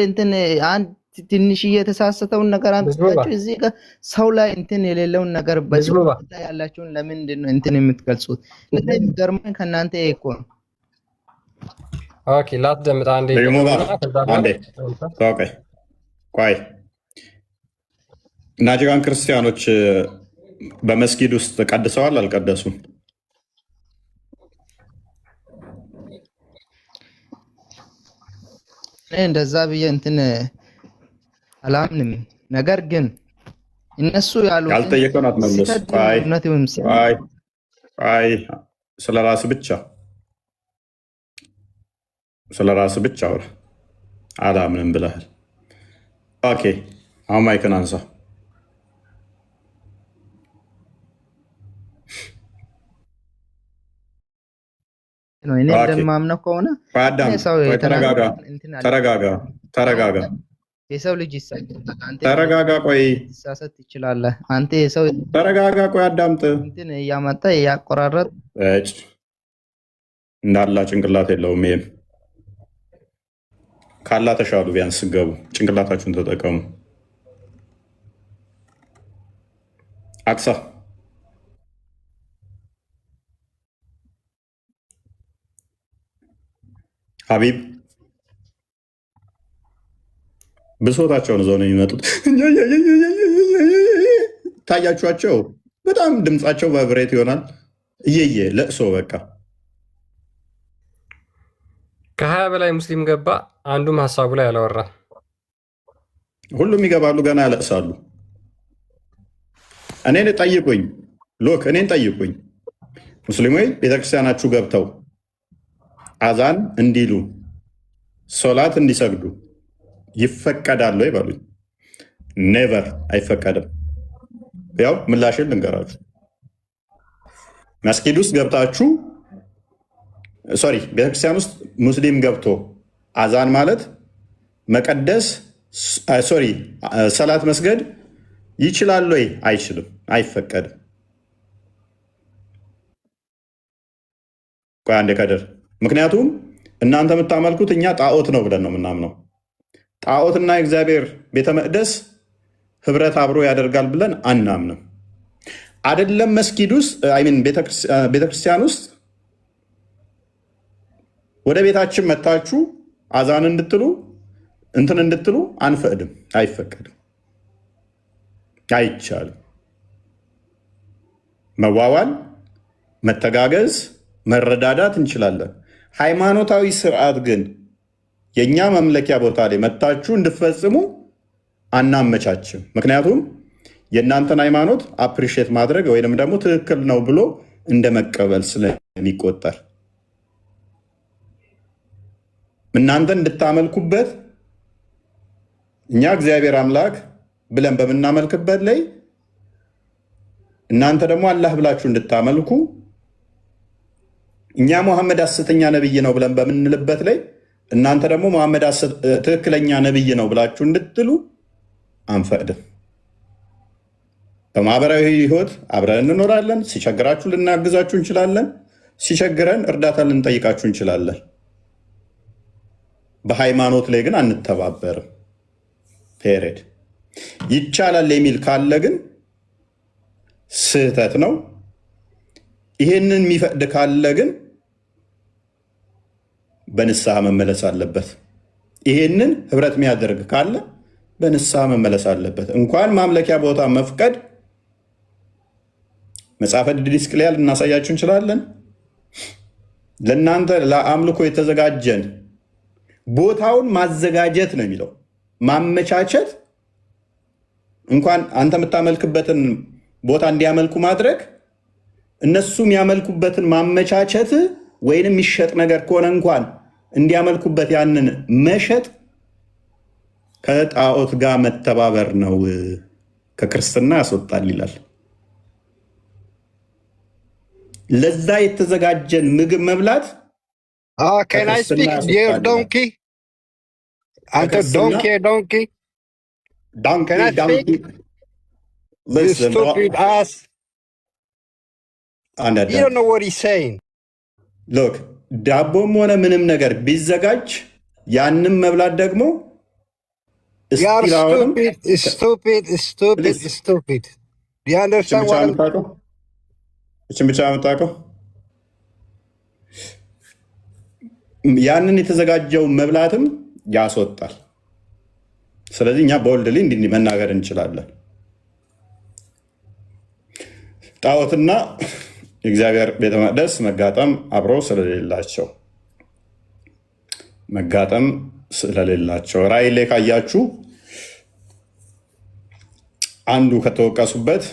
ትንሽዬ የተሳሰተውን ነገር አንስታችሁ እዚህ ጋር ሰው ላይ እንትን የሌለውን ነገር በዚህ ላይ ያላችሁን ለምንድን ነው እንትን የምትገልጹት? የሚገርመኝ ከእናንተ እኮ ነው። ኦኬ ላትደምጥ አንዴ ቆይ። ናጅራን ክርስቲያኖች በመስጊድ ውስጥ ቀድሰዋል አልቀደሱም? እንደዛ ብዬ እንትን አላምንም። ነገር ግን እነሱ ያሉት ያልጠየቀውን አትመልስ። ቆይ ስለራስ ብቻ አውራ። አላምንም ብለሃል። ኦኬ አሁን ማይክን አንሳ። እኔ እንደማምነው ከሆነ ተረጋጋ። የሰው ልጅ ይሳሳታል። አንተ ተረጋጋ። ቆይ ይሳሳት ትችላለህ። አንተ የሰው ተረጋጋ። ቆይ አዳምጥ። እንትን እያመጣ እያቆራረጥ እንዳላ ጭንቅላት የለውም። ይሄም ካላ ተሻሉ። ቢያንስ ስገቡ ጭንቅላታችሁን ተጠቀሙ። አክሳ ሀቢብ ብሶታቸውን እዛው ነው የሚመጡት። ታያችኋቸው። በጣም ድምፃቸው በብሬት ይሆናል። እየየ ለእሶ በቃ ከ20 በላይ ሙስሊም ገባ። አንዱም ሀሳቡ ላይ አላወራም። ሁሉም ይገባሉ፣ ገና ያለቅሳሉ። እኔን ጠይቁኝ። እኔን ጠይቁኝ። ሙስሊሞች ቤተክርስቲያናችሁ ገብተው አዛን እንዲሉ ሶላት እንዲሰግዱ ይፈቀዳል ወይ በሉኝ። ኔቨር፣ አይፈቀድም። ያው ምላሽን ልንገራችሁ። መስጊድ ውስጥ ገብታችሁ ቤተክርስቲያን ውስጥ ሙስሊም ገብቶ አዛን ማለት መቀደስ ሰላት መስገድ ይችላል ወይ? አይችልም፣ አይፈቀድም። ቆይ አንዴ ከድር። ምክንያቱም እናንተ የምታመልኩት እኛ ጣዖት ነው ብለን ነው የምናምነው። ጣዖትና የእግዚአብሔር ቤተ መቅደስ ህብረት አብሮ ያደርጋል ብለን አናምንም። አይደለም መስጊድ ውስጥ ቤተክርስቲያን ውስጥ ወደ ቤታችን መታችሁ አዛን እንድትሉ አንፈቅድም፣ አይፈቀድም፣ አይቻልም። መዋዋል፣ መተጋገዝ፣ መረዳዳት እንችላለን። ሃይማኖታዊ ስርዓት ግን የእኛ መምለኪያ ቦታ ላይ መታችሁ እንድፈጽሙ አናመቻችም። ምክንያቱም የእናንተን ሃይማኖት አፕሪሼት ማድረግ ወይንም ደግሞ ትክክል ነው ብሎ እንደ መቀበል ስለሚቆጠር እናንተ እንድታመልኩበት እኛ እግዚአብሔር አምላክ ብለን በምናመልክበት ላይ እናንተ ደግሞ አላህ ብላችሁ እንድታመልኩ እኛ ሙሐመድ ሐሰተኛ ነብይ ነው ብለን በምንልበት ላይ እናንተ ደግሞ ሙሐመድ ትክክለኛ ነብይ ነው ብላችሁ እንድትሉ አንፈቅድም። በማህበራዊ ህይወት አብረን እንኖራለን። ሲቸግራችሁ ልናግዛችሁ እንችላለን። ሲቸግረን እርዳታ ልንጠይቃችሁ እንችላለን። በሃይማኖት ላይ ግን አንተባበርም። ፔሬድ። ይቻላል የሚል ካለ ግን ስህተት ነው። ይሄንን የሚፈቅድ ካለ ግን በንስሐ መመለስ አለበት። ይሄንን ህብረት የሚያደርግ ካለ በንስሐ መመለስ አለበት። እንኳን ማምለኪያ ቦታ መፍቀድ መጽሐፈ ዲድስቅልያ ልናሳያችሁ እንችላለን። ለእናንተ ለአምልኮ የተዘጋጀን ቦታውን ማዘጋጀት ነው የሚለው። ማመቻቸት እንኳን አንተ የምታመልክበትን ቦታ እንዲያመልኩ ማድረግ እነሱ የሚያመልኩበትን ማመቻቸት ወይንም የሚሸጥ ነገር ከሆነ እንኳን እንዲያመልኩበት ያንን መሸጥ ከጣዖት ጋር መተባበር ነው፣ ከክርስትና ያስወጣል ይላል። ለዛ የተዘጋጀን ምግብ መብላት Can I speak, dear donkey? Uncle donkey. Can I speak? You stupid ass. You don't know what he's saying. Look, ዳቦም ሆነ ምንም ነገር ቢዘጋጅ ያንም መብላት ደግሞ You are stupid. Do you understand what I'm saying? እችን ብቻ የምታውቀው ያንን የተዘጋጀው መብላትም ያስወጣል። ስለዚህ እኛ ቦልድሊ እንዲህ መናገር እንችላለን። ጣዖትና የእግዚአብሔር ቤተ መቅደስ መጋጠም አብረው ስለሌላቸው ራእይ ላይ ካያችሁ አንዱ ከተወቀሱበት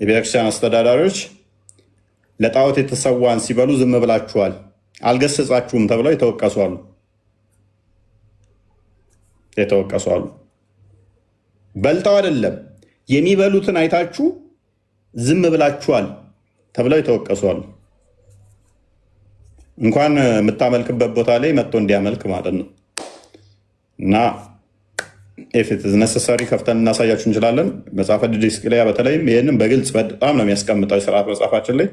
የቤተክርስቲያን አስተዳዳሪዎች ለጣዖት የተሰዋን ሲበሉ ዝም ብላችኋል፣ አልገሰጻችሁም ተብለው የተወቀሱ አሉ። በልተው አይደለም የሚበሉትን አይታችሁ ዝም ብላችኋል ተብለው የተወቀሱ አሉ። እንኳን የምታመልክበት ቦታ ላይ መጥቶ እንዲያመልክ ማለት ነው። እና ኢፍ ኢት ኢዝ ነሰሰሪ ከፍተን እናሳያችሁ እንችላለን። መጽሐፈ ዲድስቅልያ በተለይም ይህንን በግልጽ በጣም ነው የሚያስቀምጠው። የስርዓት መጽሐፋችን ላይ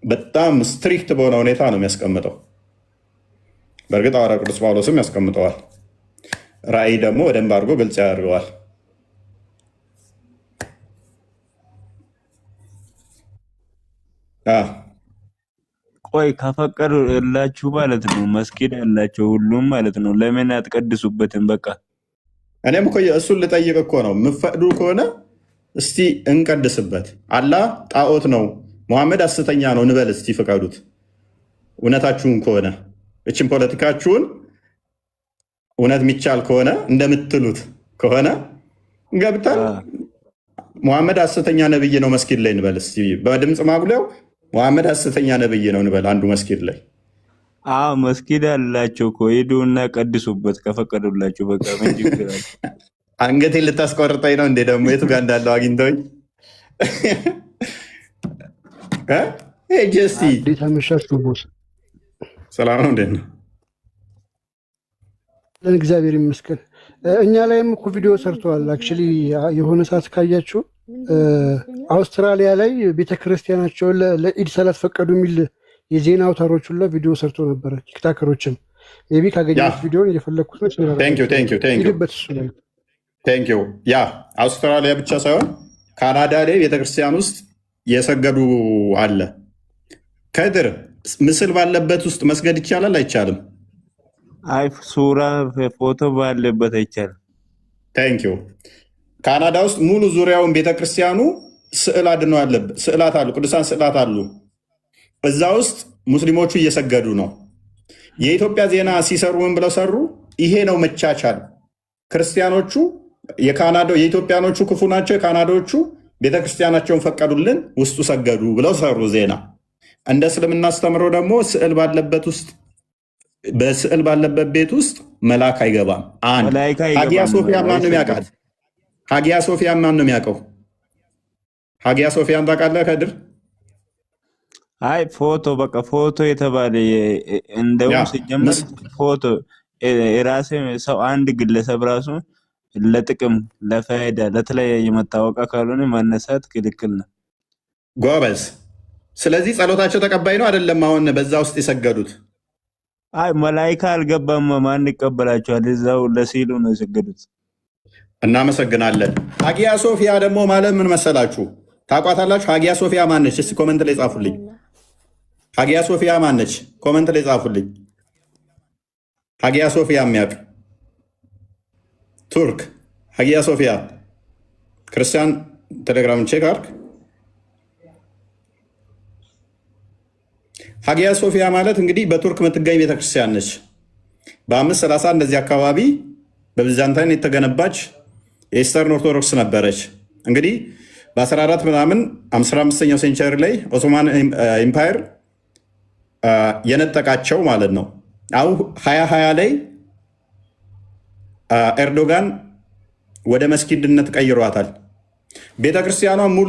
በጣም ስትሪክት በሆነ ሁኔታ ነው የሚያስቀምጠው። በእርግጥ ሐዋርያው ቅዱስ ጳውሎስም ያስቀምጠዋል። ራእይ ደግሞ በደንብ አድርጎ ግልጽ ያደርገዋል። ቆይ ከፈቀዱ ያላችሁ ማለት ነው፣ መስጊድ ያላቸው ሁሉም ማለት ነው፣ ለምን አትቀድሱበትም? በቃ እኔም እኮ እሱን ልጠይቅ እኮ ነው። የምፈቅዱ ከሆነ እስቲ እንቀድስበት። አላህ ጣዖት ነው፣ ሙሐመድ ሐሰተኛ ነው እንበል። እስቲ ፍቀዱት። እውነታችሁን ከሆነ እችን ፖለቲካችሁን እውነት የሚቻል ከሆነ እንደምትሉት ከሆነ ገብተን ሙሐመድ ሐሰተኛ ነብይ ነው መስጊድ ላይ እንበል። እስቲ በድምፅ ማጉሊያው ሙሐመድ ሐሰተኛ ነብይ ነው እንበል አንዱ መስጊድ ላይ። መስጊድ አላቸው እኮ ሂዱና ቀድሱበት ከፈቀዱላችሁ። በቃ ምን ችግር አለ? አንገቴን ልታስቆርጠኝ ነው እንዴ? ደግሞ የቱ ጋር እንዳለው አግኝተውኝ ጀስቲ ሰላም ነው። እንዴት ነው? እግዚአብሔር ይመስገን። እኛ ላይም እኮ ቪዲዮ ሰርተዋል። አክቹዋሊ የሆነ ሰዓት ካያችሁ አውስትራሊያ ላይ ቤተክርስቲያናቸውን ለኢድ ሰላት ፈቀዱ የሚል የዜና አውታሮች ሁላ ቪዲዮ ሰርቶ ነበረ። ቲክታከሮችም ሜይ ቢ ካገኘሁት ቪዲዮን እየፈለግኩት ነው። ቴንኪው። ያ አውስትራሊያ ብቻ ሳይሆን ካናዳ ላይ ቤተክርስቲያን ውስጥ የሰገዱ አለ። ከድር ምስል ባለበት ውስጥ መስገድ ይቻላል አይቻልም? አይ ሱራ ፎቶ ባለበት አይቻልም። ቴንኪው። ካናዳ ውስጥ ሙሉ ዙሪያውን ቤተክርስቲያኑ ስዕላት አሉ፣ ቅዱሳን ስዕላት አሉ። እዛ ውስጥ ሙስሊሞቹ እየሰገዱ ነው። የኢትዮጵያ ዜና ሲሰሩ ምን ብለው ሰሩ? ይሄ ነው መቻቻል። ክርስቲያኖቹ የኢትዮጵያኖቹ ክፉ ናቸው፣ የካናዳዎቹ ቤተክርስቲያናቸውን ፈቀዱልን፣ ውስጡ ሰገዱ ብለው ሰሩ ዜና። እንደ እስልምና አስተምረው ደግሞ በስዕል ባለበት ቤት ውስጥ መልአክ አይገባም። ሀጊያ ሶፊያ ማን ነው የሚያውቃት? ሀጊያ ሶፊያ ማን ነው የሚያውቀው? ሀጊያ ሶፊያን ታውቃለህ ከድር? አይ ፎቶ በቃ ፎቶ የተባለ እንደውም ሲጀምር ፎቶ የራሴ ሰው አንድ ግለሰብ ራሱ ለጥቅም ለፋይዳ ለተለያየ መታወቂያ ካልሆነ ማነሳት ክልክል ነው። ጎበዝ። ስለዚህ ጸሎታቸው ተቀባይ ነው አይደለም? አሁን በዛ ውስጥ የሰገዱት አይ መላይካ አልገባም። ማን ይቀበላቸዋል? እዛው ለሲሉ ነው የሰገዱት። እናመሰግናለን። ሀጊያ ሶፊያ ደግሞ ማለት ምን መሰላችሁ? ታውቋታላችሁ? ሀጊያ ሶፊያ ማነች? እስቲ ኮመንት ላይ ጻፉልኝ። ሀጊያ ሶፊያ ማነች? ኮመንት ላይ ጻፉልኝ። ሀጊያ ሶፊያ የሚያውቅ ቱርክ። ሀጊያ ሶፊያ ክርስቲያን ቴሌግራም ቼክ አርክ። ሀጊያ ሶፊያ ማለት እንግዲህ በቱርክ የምትገኝ ቤተክርስቲያን ነች። በ530 እንደዚህ አካባቢ በቢዛንታይን የተገነባች የኢስተርን ኦርቶዶክስ ነበረች። እንግዲህ በ14 ምናምን 15ኛው ሴንቸሪ ላይ ኦቶማን ኢምፓየር የነጠቃቸው ማለት ነው። አሁን 2020 ላይ ኤርዶጋን ወደ መስጊድነት ቀይሯታል። ቤተክርስቲያኗ ሙሉ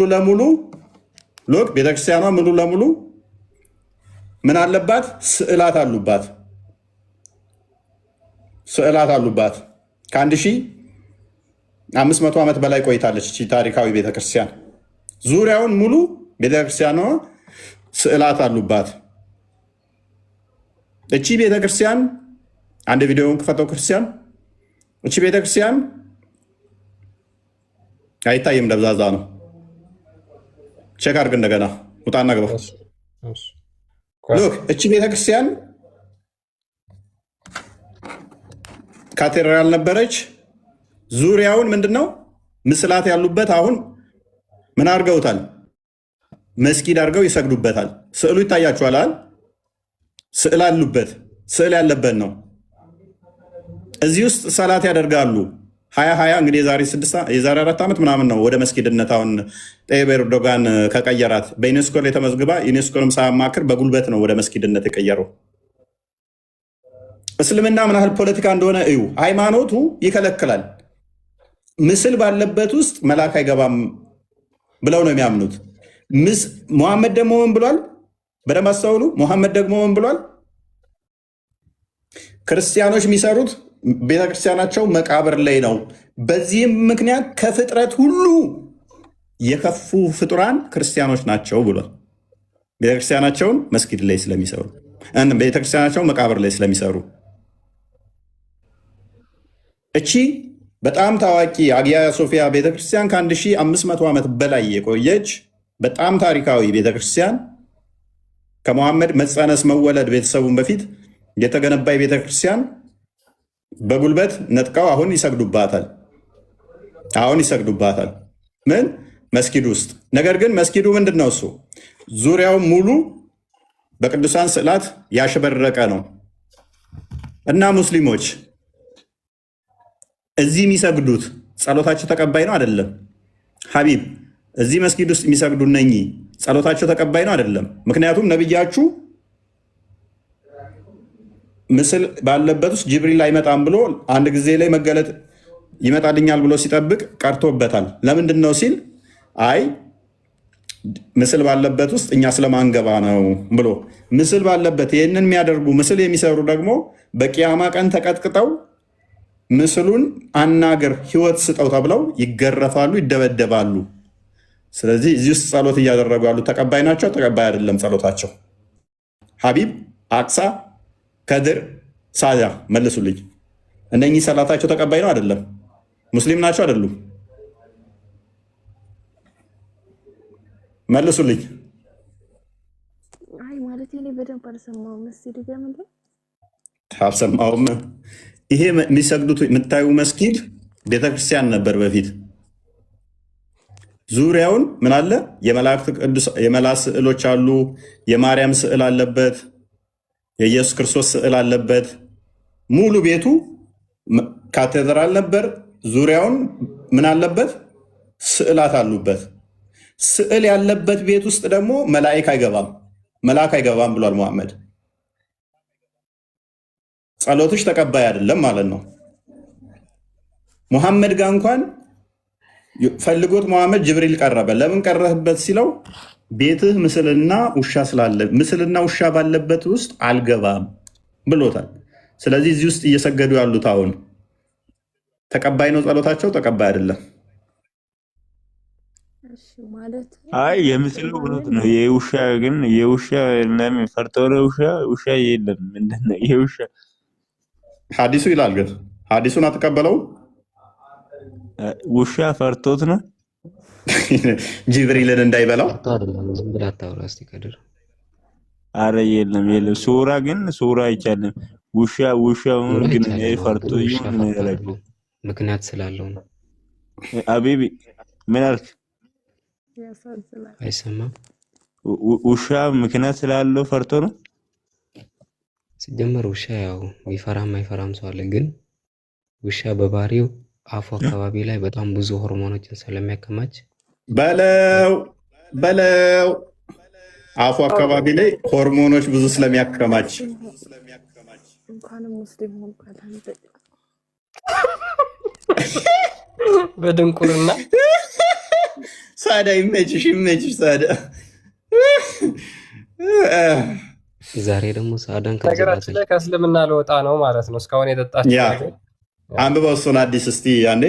ለሙሉ ምን አለባት? ስዕላት አሉባት። ከ1500 ዓመት በላይ ቆይታለች እቺ ታሪካዊ ቤተክርስቲያን። ዙሪያውን ሙሉ ቤተክርስቲያኗ ስዕላት አሉባት። እቺ ቤተክርስቲያን አንድ ቪዲዮውን ክፈተው ክርስቲያን። እቺ ቤተክርስቲያን አይታይም፣ ደብዛዛ ነው። ቼክ አድርግ እንደገና ውጣና ግባ። እቺ ቤተክርስቲያን ካቴድራል ነበረች። ዙሪያውን ምንድነው ምስላት ያሉበት። አሁን ምን አድርገውታል? መስጊድ አድርገው ይሰግዱበታል። ስዕሉ ይታያችኋል። ስዕል አሉበት፣ ስዕል ያለበት ነው። እዚህ ውስጥ ሰላት ያደርጋሉ። 2020 እንግዲህ የዛሬ 4 ዓመት ምናምን ነው ወደ መስጊድነት አሁን ጠይብ ኤርዶጋን ከቀየራት። በዩኔስኮ ላይ ተመዝግባ ዩኔስኮንም ሳያማክር በጉልበት ነው ወደ መስጊድነት የቀየረው። እስልምና ምን ያህል ፖለቲካ እንደሆነ እዩ። ሃይማኖቱ ይከለክላል። ምስል ባለበት ውስጥ መልአክ አይገባም ብለው ነው የሚያምኑት። ሙሐመድ ደግሞ ምን ብሏል? በደንብ አስተውሉ። ሙሐመድ ደግሞ ምን ብሏል? ክርስቲያኖች የሚሰሩት ቤተክርስቲያናቸው መቃብር ላይ ነው። በዚህም ምክንያት ከፍጥረት ሁሉ የከፉ ፍጡራን ክርስቲያኖች ናቸው ብሏል። ቤተክርስቲያናቸውን መስጊድ ላይ ስለሚሰሩ፣ ቤተክርስቲያናቸው መቃብር ላይ ስለሚሰሩ። እቺ በጣም ታዋቂ አጊያ ሶፊያ ቤተክርስቲያን ከ1500 ዓመት በላይ የቆየች በጣም ታሪካዊ ቤተክርስቲያን ከሙሐመድ መጸነስ መወለድ ቤተሰቡን በፊት የተገነባ ቤተክርስቲያን በጉልበት ነጥቀው አሁን ይሰግዱባታል። ምን መስጊድ ውስጥ። ነገር ግን መስጊዱ ምንድን ነው? እሱ ዙሪያው ሙሉ በቅዱሳን ስዕላት ያሸበረቀ ነው እና ሙስሊሞች እዚህ የሚሰግዱት ጸሎታቸው ተቀባይ ነው አይደለም? ሀቢብ እዚህ መስጊድ ውስጥ የሚሰግዱ እነኚህ ጸሎታቸው ተቀባይ ነው አይደለም? ምክንያቱም ነብያችሁ ምስል ባለበት ውስጥ ጅብሪል አይመጣም ብሎ አንድ ጊዜ ላይ መገለጥ ይመጣልኛል ብሎ ሲጠብቅ ቀርቶበታል። ለምንድን ነው ሲል አይ ምስል ባለበት ውስጥ እኛ ስለማንገባ ነው ብሎ ምስል ባለበት ይህንን የሚያደርጉ ምስል የሚሰሩ ደግሞ በቂያማ ቀን ተቀጥቅጠው ምስሉን አናግር ህይወት ስጠው ተብለው ይገረፋሉ፣ ይደበደባሉ። ስለዚህ እዚህ ውስጥ ጸሎት እያደረጉ ያሉ ተቀባይ ናቸው? ተቀባይ አይደለም ጸሎታቸው። ሀቢብ፣ አቅሳ፣ ከድር፣ ሳያ መልሱልኝ። እነኚህ ሰላታቸው ተቀባይ ነው አይደለም? ሙስሊም ናቸው አይደሉም? መልሱልኝ። አይ ማለት እኔ በደንብ አልሰማሁም። መስጊድ ገምል አልሰማሁም። ይሄ የሚሰግዱት የምታዩ መስጊድ ቤተክርስቲያን ነበር በፊት። ዙሪያውን ምን አለ? የመላእክት ቅዱስ የመላእክት ስዕሎች አሉ። የማርያም ስዕል አለበት። የኢየሱስ ክርስቶስ ስዕል አለበት። ሙሉ ቤቱ ካቴድራል ነበር። ዙሪያውን ምን አለበት? ስዕላት አሉበት። ስዕል ያለበት ቤት ውስጥ ደግሞ መልአክ አይገባም ብሏል ሙሐመድ። ጸሎትሽ ተቀባይ አይደለም ማለት ነው። ሙሐመድ ጋር እንኳን ፈልጎት ሙሐመድ ጅብሪል ቀረበ። ለምን ቀረህበት ሲለው ቤትህ ምስልና ውሻ ስላለ ምስልና ውሻ ባለበት ውስጥ አልገባም ብሎታል። ስለዚህ እዚህ ውስጥ እየሰገዱ ያሉት አሁን ተቀባይ ነው ጸሎታቸው? ተቀባይ አይደለም። አይ የምስሉ እውነት ነው። የውሻ ግን የውሻ ለምን ፈርተው ነው? ውሻ የለም። ምንድነው የውሻ ሐዲሱ ይላል። ግን ሐዲሱን አትቀበለውም? ውሻ ፈርቶት ነው ጅብሪልን እንዳይበላው። አረ የለም። ሱራ ግን ሱራ አይቻልም። ውሻውን ግን ፈርቶ ይሁን ምክንያት ስላለው ነው። አቢቢ ምን አልክ? አይሰማም። ውሻ ምክንያት ስላለው ፈርቶ ነው። ሲጀመር ውሻ ያው ቢፈራም አይፈራም ሰው አለ ግን ውሻ በባህሪው አፉ አካባቢ ላይ በጣም ብዙ ሆርሞኖችን ስለሚያከማች በለው አፉ አካባቢ ላይ ሆርሞኖች ብዙ ስለሚያከማች እንኳንም ሙስሊም ሆንኩ በድንቁርና ሳዳ ይመችሽ ሳዳ። ዛሬ ደግሞ ሳዳን ነገራችን ላይ ከእስልምና ልወጣ ነው ማለት ነው። እስካሁን የጠጣችው አንብበው እሱን አዲስ እስቲ ያኔ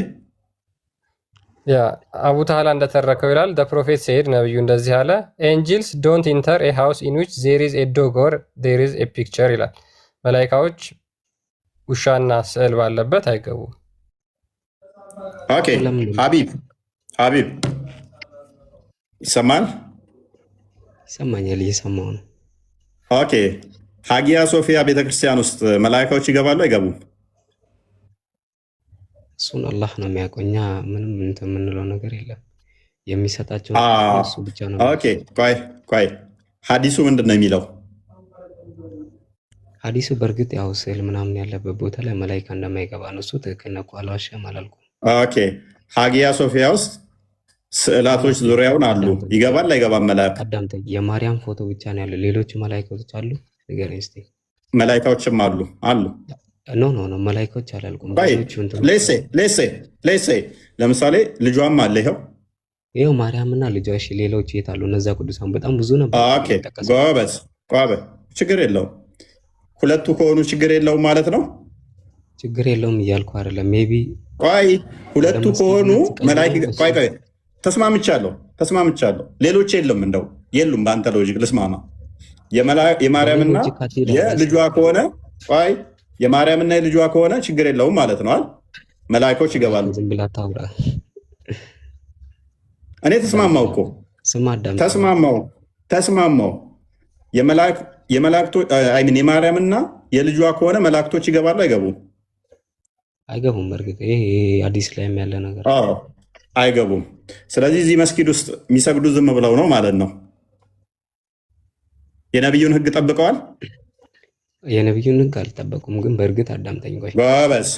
አቡ ተዓላ እንደተረከው ይላል። the prophet said ነብዩ እንደዚህ አለ angels don't enter a house in which there is a dog or there is a picture ይላል። መላእክቶች ውሻና ስዕል ባለበት አይገቡም። ኦኬ ሀቢብ ይሰማል? ይሰማኛል፣ እየሰማሁ ነው። ኦኬ ሀጊያ ሶፊያ ቤተክርስቲያን ውስጥ መላእክቶች ይገባሉ አይገቡም? እሱን አላህ ነው የሚያውቀው። እኛ ምንም እንትን የምንለው ነገር የለም። የሚሰጣቸው እሱ ብቻ ነው። ኦኬ ቆይ ሀዲሱ ምንድን ነው የሚለው? ሀዲሱ በእርግጥ ያው ስዕል ምናምን ያለበት ቦታ ላይ መላኢካ እንደማይገባ ነው። እሱ ትክክል ነው። አልዋሸም አላልኩም። ኦኬ ሀጊያ ሶፊያ ውስጥ ስዕላቶች ዙሪያውን አሉ። ይገባል አይገባም? መላእክ አዳምጠኝ። የማርያም ፎቶ ብቻ ነው ያለው። ሌሎች መላኢካዎች አሉ? ንገረኝ እስኪ። መላኢካዎችም አሉ። ኖ መላኢካዎች አላልኩም። ሌሴ ለምሳሌ ልጇም አለ። ይኸው ማርያምና ልጇ። እሺ ሌሎች የት አሉ? እነዛ ቅዱሳን በጣም ብዙ ነበር። ጎበዝ ችግር የለውም። ሁለቱ ከሆኑ ችግር የለውም ማለት ነው። ችግር የለውም እያልኩ አይደለም። ሜቢ ሁለቱ ከሆኑ ተስማምቻለሁ። ሌሎች የሉም። በአንተ ሎጂክ ልስማማ። የማርያምና የልጇ ከሆነ የማርያምና የልጇ ከሆነ ችግር የለውም ማለት ነው። መላእክቶች ይገባሉ። ዝም ብላ ታውራ። እኔ ተስማማው እኮ ተስማማው። የማርያምና የልጇ ከሆነ መላእክቶች ይገባሉ አይገቡም? አይገቡም። እርግጥ ይሄ አዲስ ላይም ያለ ነገር አይገቡም። ስለዚህ እዚህ መስጊድ ውስጥ የሚሰግዱ ዝም ብለው ነው ማለት ነው። የነቢዩን ሕግ ጠብቀዋል? የነቢዩን ሕግ አልጠበቁም። ግን በእርግጥ አዳምጠኝ። ጎበዝ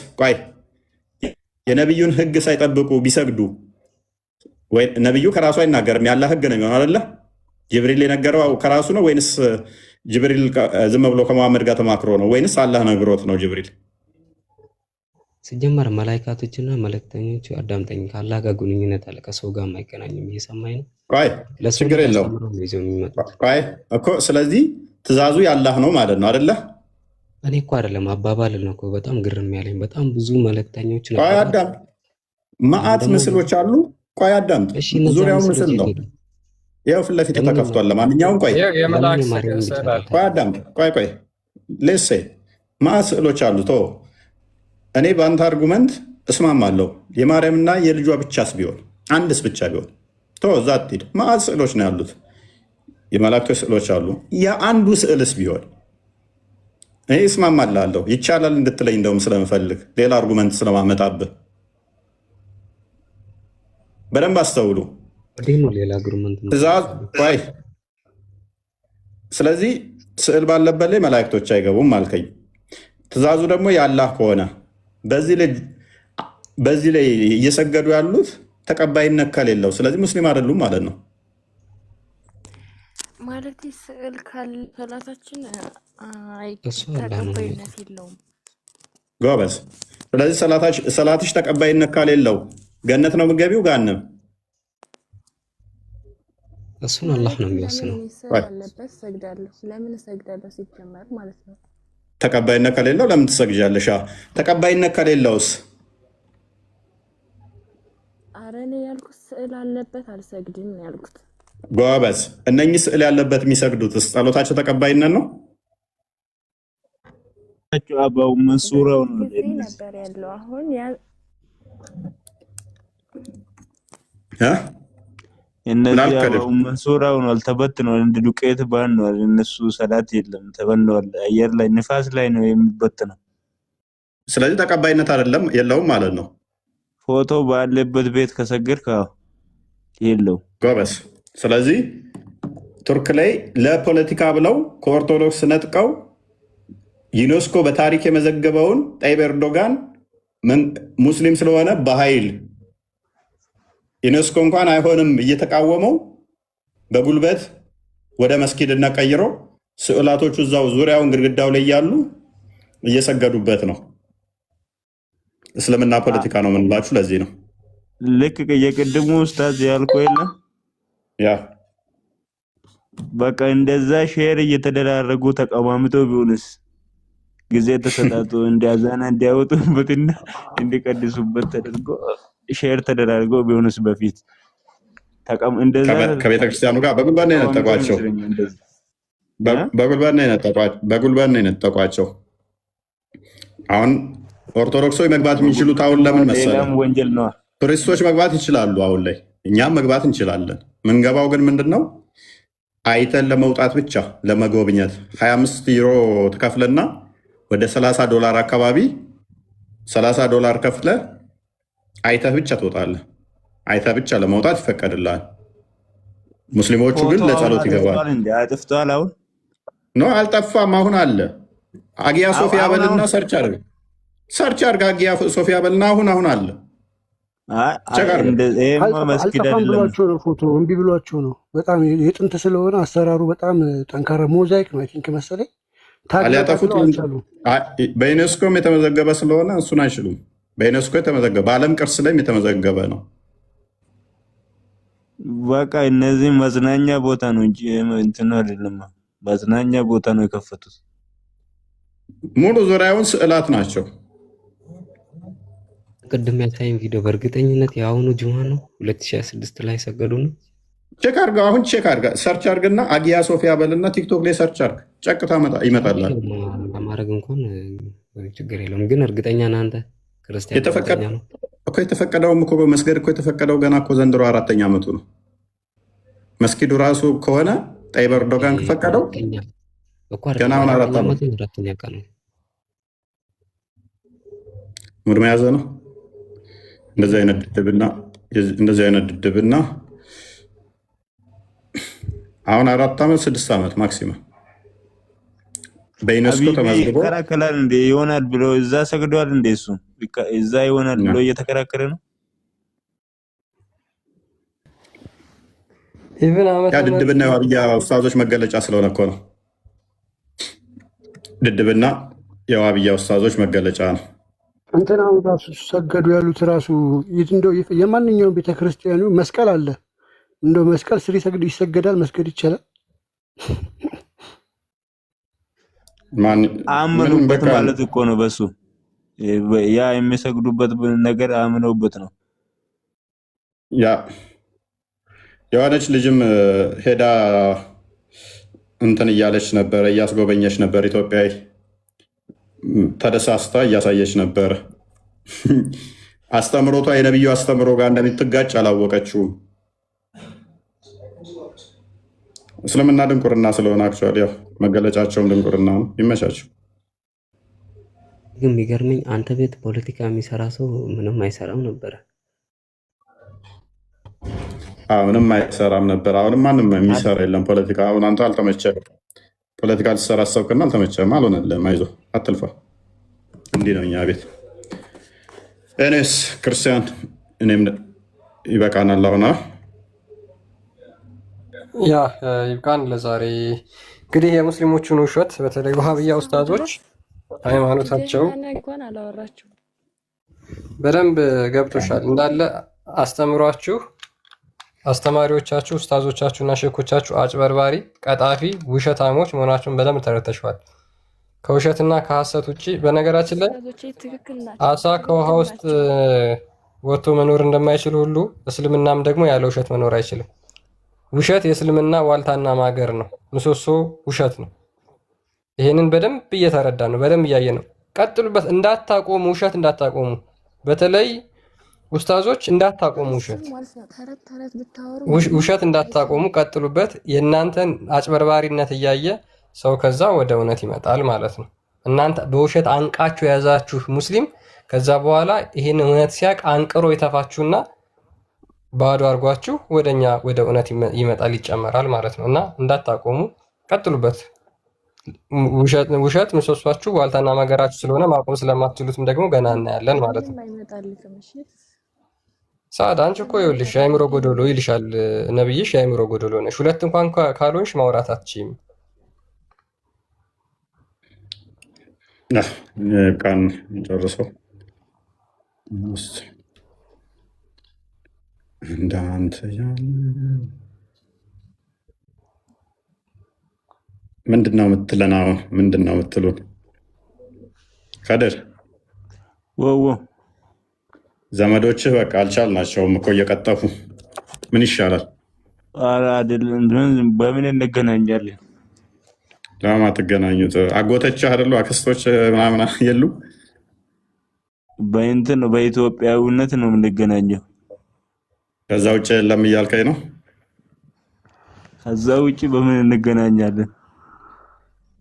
የነቢዩን ሕግ ሳይጠብቁ ቢሰግዱ ወይ ነቢዩ ከራሱ አይናገርም? ያለ ሕግ ነው የሚሆነው አይደለ? ጅብሪል የነገረው ከራሱ ነው ወይንስ ጅብሪል ዝም ብሎ ከመሐመድ ጋር ተማክሮ ነው ወይንስ አላህ ነግሮት ነው? ጅብሪል ሲጀመር መላእክቶችና መልእክተኞች አዳምጠኝ፣ ከአላህ ጋር ግንኙነት አለ፣ ከሰው ጋር የማይገናኝም። እየሰማኝ ነው? ችግር የለውም እኮ። ስለዚህ ትእዛዙ ያላህ ነው ማለት ነው አይደለ? እኔ እኮ አይደለም አባባል ነው እኮ። በጣም ግርም ያለኝ በጣም ብዙ መልእክተኞች ነው። አዳምጥ፣ መዓት ምስሎች አሉ። አዳምጥ፣ ዙሪያው ምስል ነው። ያው ፊት ለፊት ተከፍቷል። ለማንኛውም አዳምጥ፣ ሌሴ መዓት ስዕሎች አሉ። እኔ በአንተ አርጉመንት እስማማለሁ። የማርያምና የልጇ ብቻስ ቢሆን አንድስ ብቻ ቢሆን እዛ አትሄድ። መዓት ስዕሎች ነው ያሉት። የመላእክቶች ስዕሎች አሉ። የአንዱ ስዕልስ ቢሆን እኔ እስማማላለሁ። ይቻላል እንድትለኝ እንደውም ስለምፈልግ ሌላ አርጉመንት ስለማመጣብህ በደንብ አስተውሉ። ስለዚህ ስዕል ባለበት ላይ መላእክቶች አይገቡም አልከኝ። ትእዛዙ ደግሞ የአላህ ከሆነ በዚህ ላይ እየሰገዱ ያሉት ተቀባይነት ከሌለው ስለዚህ ሙስሊም አይደሉም ማለት ነው። ማለት ስዕል ካለ ሰላታችን ተቀባይነት የለውም። ጎበዝ። ስለዚህ ሰላትሽ ተቀባይነት ከሌለው ገነት ነው የምትገቢው ጋንም? እሱን አላህ ነው የሚወስነው። አለበት ሰግዳለሁ። ለምን ሰግዳለሁ ሲጀመር ማለት ነው። ተቀባይነት ከሌለው ለምን ትሰግጃለሽ? ተቀባይነት ከሌለውስ? ኧረ እኔ ያልኩት ስዕል አለበት አልሰግድም ነው ያልኩት። ጎበዝ። እነኚህ ስዕል ያለበት የሚሰግዱትስ ጸሎታቸው ተቀባይነት ነው? አባው መንሱራው ነው ነበር ያለው። አሁን እነዚህ አባው መንሱራው ነው አልተበትነው። እንደ ዱቄት ባንዋል። እነሱ ሰላት የለም ተበንዋል። አየር ላይ ንፋስ ላይ ነው የሚበትነው። ስለዚህ ተቀባይነት አይደለም የለውም ማለት ነው። ፎቶ ባለበት ቤት ከሰገድክ የለው። ጎበዝ። ስለዚህ ቱርክ ላይ ለፖለቲካ ብለው ከኦርቶዶክስ ነጥቀው ዩኔስኮ በታሪክ የመዘገበውን ጣይብ ኤርዶጋን ሙስሊም ስለሆነ በኃይል ዩኔስኮ እንኳን አይሆንም እየተቃወመው በጉልበት ወደ መስጊድና ቀይሮ ስዕላቶቹ እዛው ዙሪያውን ግድግዳው ላይ ያሉ እየሰገዱበት ነው። እስልምና ፖለቲካ ነው የምንላችሁ ለዚህ ነው። ልክ የቅድሙ ኡስታዝ ያልኩ የለም ያ በቃ እንደዛ ሼር እየተደራረጉ ተቀማምጠው ቢሆንስ ጊዜ ተሰጣጡ እንዲያዛና እንዲያወጡበትና እንዲቀድሱበት ተደርጎ ሼር ተደራርገው ቢሆንስ በፊት እንደዛ ከቤተክርስቲያኑ ጋር በጉልበት ነው የነጠቋቸው። በጉልበት ነው የነጠቋቸው። አሁን ኦርቶዶክሶች መግባት የሚችሉት አሁን ለምን መሰለህ? ወንጀል ነው። ቱሪስቶች መግባት ይችላሉ አሁን ላይ፣ እኛም መግባት እንችላለን። ምንገባው ግን ምንድነው አይተን ለመውጣት ብቻ ለመጎብኘት 25 ዩሮ ትከፍልና ወደ $30 አካባቢ $30 ከፍለ አይተህ ብቻ ትወጣለህ። አይተህ ብቻ ለመውጣት ይፈቀድልሃል። ሙስሊሞቹ ግን ለጸሎት ይገባል። አጥፍቷል። አሁን ኖ አልጠፋም፣ አሁን አለ። አጊያ ሶፊያ በልና ሰርች አድርግ አጊያ ሶፊያ በልና አሁን አለ። አልጠፋም ብሏቸው ነው፣ ፎቶ እምቢ ብሏቸው ነው። በጣም የጥንት ስለሆነ አሰራሩ በጣም ጠንካራ ሞዛይክ ነው አይ ቲንክ መሰለኝ። አሊያጠፉት በዩኔስኮም የተመዘገበ ስለሆነ እሱን አይችሉም። በዩኔስኮ የተመዘገበ በዓለም ቅርስ ላይም የተመዘገበ ነው። በቃ እነዚህ መዝናኛ ቦታ ነው እንጂ እንትን አይደለም። መዝናኛ ቦታ ነው የከፈቱት። ሙሉ ዙሪያውን ስዕላት ናቸው። ቅድም ያሳየን ቪዲዮ በእርግጠኝነት የአሁኑ ጁማ ነው 2026 ላይ ሰገዱ ነው። ቼክ አድርገው፣ አሁን ቼክ አድርገው፣ ሰርች አድርግና አጊያ ሶፊያ በልና ቲክቶክ ላይ ሰርች አድርግ፣ ጨቅታ ይመጣላል። ለማድረግ እንኳን ችግር የለውም። ግን እርግጠኛ ነህ አንተ ክርስቲያን? የተፈቀደውም እኮ መስገድ እኮ የተፈቀደው ገና እኮ ዘንድሮ 4ኛ ዓመቱ ነው። መስጊዱ ራሱ ከሆነ ጠይብ ኤርዶጋን ከፈቀደው ገና አሁን 4 ዓመቱ ሙድ መያዘ ነው። እንደዚህ አይነት ድድብና አሁን 4 ዓመት 6 ዓመት ማክሲመም በዩኔስኮ ተመዝግቦ ይከራከራል እንደ ይሆናል ብሎ እዛ ሰግዷል። እንደ እሱ እዛ ይሆናል ብሎ እየተከራከረ ነው። ያ ድድብና የዋብያ ኡስታዞች መገለጫ ስለሆነ እኮ ነው። ድድብና የዋብያ ኡስታዞች መገለጫ ነው። እንትና ራሱ ሰገዱ ያሉት ራሱ እንደው የማንኛውም ቤተክርስቲያኑ መስቀል አለ። እንደው መስቀል ስር ይሰገዳል፣ መስገድ ይቻላል። አመኑበት ማለት እኮ ነው። በሱ ያ የሚሰግዱበት ነገር አምነውበት ነው። ያ የሆነች ልጅም ሄዳ እንትን እያለች ነበረ፣ እያስጎበኘች ነበር። ኢትዮጵያዊ ተደሳስታ እያሳየች ነበረ። አስተምሮቷ የነቢዩ አስተምሮ ጋር እንደምትጋጭ አላወቀችውም። እስልምና ድንቁርና ስለሆነ አክቹዋሊ ያው መገለጫቸውም ድንቁርና ነው። ይመቻቸው። ግን የሚገርመኝ አንተ ቤት ፖለቲካ የሚሰራ ሰው ምንም አይሰራም ነበረ። ምንም አይሰራም ነበር። አሁንም ማንም የሚሰራ የለም ፖለቲካ። አሁን አንተ አልተመቸህም፣ ፖለቲካ ልትሰራ አሰብክና አልተመቸህም፣ አልሆነልህም። አይዞህ አትልፋ። እንዲህ ነው እኛ ቤት። እኔስ ክርስቲያን እኔም ይበቃናል አሁን ያ ይብቃን ለዛሬ። እንግዲህ የሙስሊሞቹን ውሸት በተለይ ወሃብያ ኡስታዞች ሃይማኖታቸው በደንብ ገብቶሻል እንዳለ አስተምሯችሁ አስተማሪዎቻችሁ ኡስታዞቻችሁና ሼኮቻችሁ አጭበርባሪ፣ ቀጣፊ፣ ውሸታሞች መሆናቸውን በደንብ ተረድተሽዋል። ከውሸትና ከሐሰት ውጭ በነገራችን ላይ አሳ ከውሃ ውስጥ ወጥቶ መኖር እንደማይችል ሁሉ እስልምናም ደግሞ ያለ ውሸት መኖር አይችልም። ውሸት የእስልምና ዋልታና ማገር ነው። ምሰሶ ውሸት ነው። ይሄንን በደንብ እየተረዳ ነው፣ በደንብ እያየ ነው። ቀጥሉበት፣ እንዳታቆሙ፣ ውሸት እንዳታቆሙ። በተለይ ኡስታዞች እንዳታቆሙ፣ ውሸት እንዳታቆሙ፣ ቀጥሉበት። የእናንተን አጭበርባሪነት እያየ ሰው ከዛ ወደ እውነት ይመጣል ማለት ነው። እናንተ በውሸት አንቃችሁ የያዛችሁ ሙስሊም ከዛ በኋላ ይሄን እውነት ሲያቅ አንቅሮ የተፋችሁና ባዶ አድርጓችሁ ወደኛ ወደ እውነት ይመጣል፣ ይጨመራል ማለት ነው። እና እንዳታቆሙ፣ ቀጥሉበት። ውሸት ምሰሷችሁ ዋልታና መገራችሁ ስለሆነ ማቆም ስለማትችሉትም ደግሞ ገና እናያለን ማለት ነው። ሰዓት አንቺ እኮ ይኸውልሽ የአእምሮ ጎዶሎ ይልሻል ነብይሽ፣ የአእምሮ ጎዶሎ ነሽ። ሁለት እንኳን ካልሆንሽ ማውራት አትችይም። ቃን ጨርሰው እንዳንተ ምንድን ነው የምትለን? አሁን ምንድን ነው የምትሉን? ከድር ዘመዶችህ በቃ አልቻልናቸውም እኮ እየቀጠፉ ምን ይሻላል? በምን እንገናኛለን? ለማ ትገናኙት? አጎቶችህ አይደሉ? አክስቶች ምናምን የሉ? በእንትን ነው በኢትዮጵያዊነት ነው የምንገናኘው። ከዛ ውጭ የለም እያልከኝ ነው? ከዛ ውጭ በምን እንገናኛለን?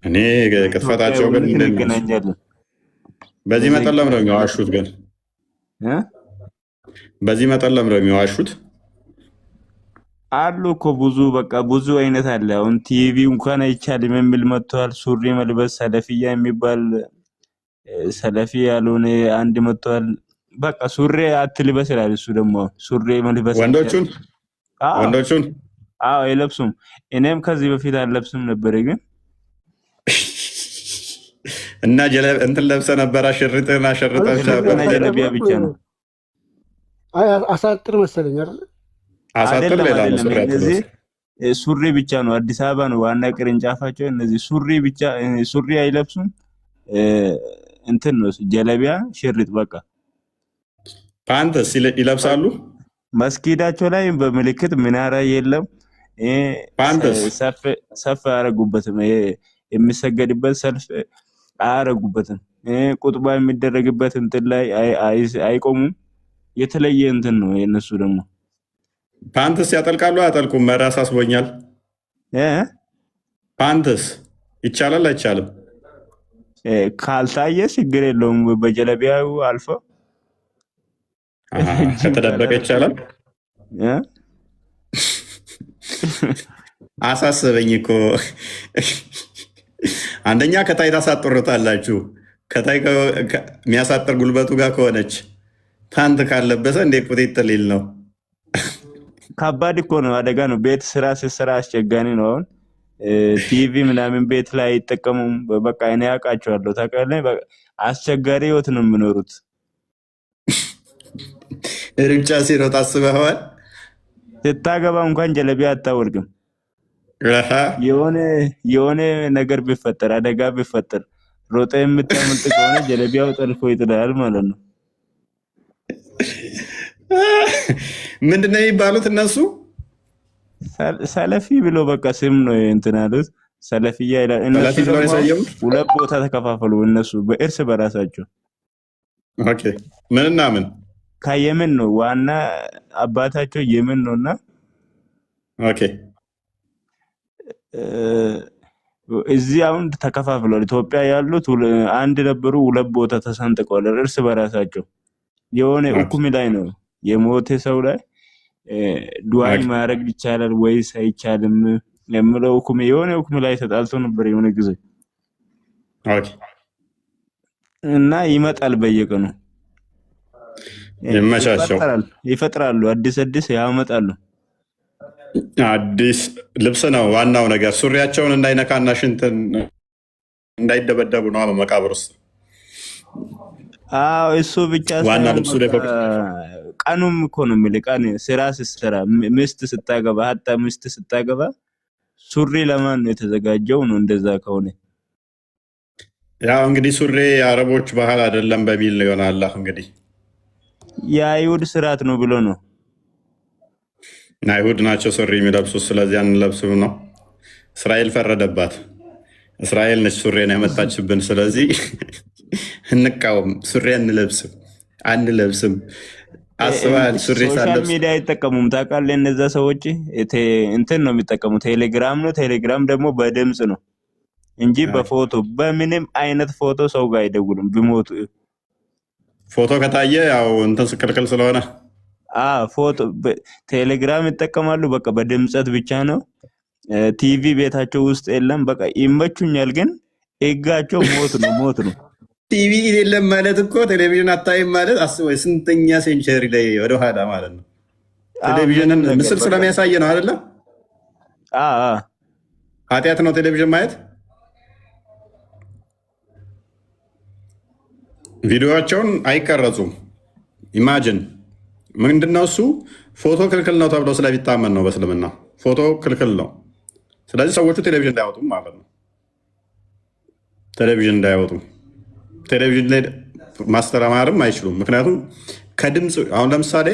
እኔ ቅጥፈታቸው ግን እንገናኛለን። በዚህ መጠን ለምን ነው የሚዋሹት? ግን በዚህ መጠን ለምን ነው የሚዋሹት? አሉ እኮ ብዙ በቃ ብዙ አይነት አለ። አሁን ቲቪ እንኳን አይቻልም የሚል መጥቷል። ሱሪ መልበስ ሰለፊያ የሚባል ሰለፊ ያልሆነ አንድ መጥቷል። በቃ ሱሪ አትልበስ ይላል። እሱ ደግሞ ሱሪ መልበስ ወንዶቹን አይለብሱም። እኔም ከዚህ በፊት አልለብስም ነበር ግን እና እንትን ለብሰ ነበር። አሸርጥህን ጀለቢያ ብቻ ነው አሳጥር መሰለኝ አይደል? አሳጥር ሌላ ነው። ሱሪ ብቻ ነው። አዲስ አበባ ነው ዋና ቅርንጫፋቸው። እነዚህ ሱሪ ብቻ ሱሪ አይለብሱም። እንትን ነው ጀለቢያ ሽርጥ በቃ ፓንትስ ይለብሳሉ። መስጊዳቸው ላይ በምልክት ምናራ የለም። ፓንትስ ሰፍ አያረጉበትም። የሚሰገድበት ሰልፍ አያረጉበትም። ቁጥባ የሚደረግበት እንትን ላይ አይቆሙም። የተለየ እንትን ነው የነሱ ደግሞ። ፓንትስ ያጠልቃሉ አያጠልቁም? መራስ አስቦኛል። ፓንትስ ይቻላል አይቻልም? ካልታየ ችግር የለውም። በጀለቢያው አልፎ ከተደበቀ ይቻላል። አሳሰበኝ እኮ አንደኛ ከታይ ታሳጥሩታላችሁ። ከታይ የሚያሳጥር ጉልበቱ ጋር ከሆነች ፓንት ካለበሰ እንዴ ቁጥጥር ሊል ነው። ከባድ እኮ ነው። አደጋ ነው። ቤት ስራ ሲሰራ አስቸጋሪ ነው። አሁን ቲቪ ምናምን ቤት ላይ አይጠቀሙም። በቃ እኔ ያውቃቸዋለሁ። ታውቃለህ፣ አስቸጋሪ ህይወት ነው የሚኖሩት። ሩጫ ሲሮጥ አስበኸዋል? ስታገባ እንኳን ጀለቢያ አታወልቅም። የሆነ ነገር ቢፈጠር አደጋ ቢፈጠር ሮጠ የምታመልጥ ከሆነ ጀለቢያው ጠልፎ ይጥላል ማለት ነው። ምንድን ነው የሚባሉት እነሱ? ሰለፊ ብሎ በቃ ስም ነው እንትን አሉት። ሰለፊያ ይላል። እነሱ ደግሞ ሁለት ቦታ ተከፋፈሉ። እነሱ በእርስ በራሳቸው ምንና ምን ከየመን ነው ዋና አባታቸው የመን ነውና እዚህ አሁን ተከፋፍሏል። ኢትዮጵያ ያሉት አንድ ነበሩ፣ ሁለት ቦታ ተሰንጥቀዋል እርስ በራሳቸው። የሆነ ሁክም ላይ ነው የሞተ ሰው ላይ ዱዓይ ማድረግ ይቻላል ወይስ አይቻልም የሚለው ሁክም የሆነ ሁክም ላይ ተጣልቶ ነበር የሆነ ጊዜ እና ይመጣል በየቀኑ ይመቻቸው ይፈጥራሉ፣ አዲስ ያመጣሉ። አዲስ ልብስ ነው ዋናው ነገር። ሱሪያቸውን እንዳይነካና ሽንትን እንዳይደበደቡ ነው በመቃብር ውስጥ። እሱ ብቻ ዋና ልብሱ ቀኑም እኮ ነው የሚል ቀን ስራ ስትሰራ ሚስት ስታገባ ሀታ ሚስት ስታገባ ሱሪ ለማን ነው የተዘጋጀው ነው? እንደዛ ከሆነ ያው እንግዲህ ሱሪ የአረቦች ባህል አይደለም በሚል ይሆናል እንግዲህ የአይሁድ ስርዓት ነው ብሎ ነው። አይሁድ ናቸው ሱሪ የሚለብሱት፣ ስለዚህ አንለብስም ነው። እስራኤል ፈረደባት። እስራኤል ነች ሱሪን ያመጣችብን። ስለዚህ እንቃወም። ሱሪ አንለብስም። አስበሃል? ሱሪ ሶሻል ሚዲያ አይጠቀሙም ታውቃለህ? እነዛ ሰዎች እንትን ነው የሚጠቀሙ፣ ቴሌግራም ነው። ቴሌግራም ደግሞ በድምፅ ነው እንጂ በፎቶ በምንም አይነት ፎቶ ሰው ጋር አይደውሉም። ቢሞቱ ፎቶ ከታየ ያው እንትን ስክልክል ስለሆነ ፎቶ ቴሌግራም ይጠቀማሉ። በቃ በድምፀት ብቻ ነው። ቲቪ ቤታቸው ውስጥ የለም። በቃ ይመቹኛል፣ ግን ህጋቸው ሞት ነው፣ ሞት ነው። ቲቪ የለም ማለት እኮ ቴሌቪዥን አታይም ማለት አስበው፣ ስንተኛ ሴንቸሪ ላይ ወደኋላ ማለት ነው። ቴሌቪዥንን ምስል ስለሚያሳይ ነው አይደለ? ኃጢአት ነው ቴሌቪዥን ማየት። ቪዲዮቸውን አይቀረጹም። ኢማጅን ምንድነው እሱ? ፎቶ ክልክል ነው ተብሎ ስለሚታመን ነው በእስልምና ፎቶ ክልክል ነው። ስለዚህ ሰዎቹ ቴሌቪዥን እንዳያወጡ ማለት ነው። ቴሌቪዥን እንዳያወጡ፣ ቴሌቪዥን ላይ ማስተማርም አይችሉም። ምክንያቱም ከድምፅ አሁን ለምሳሌ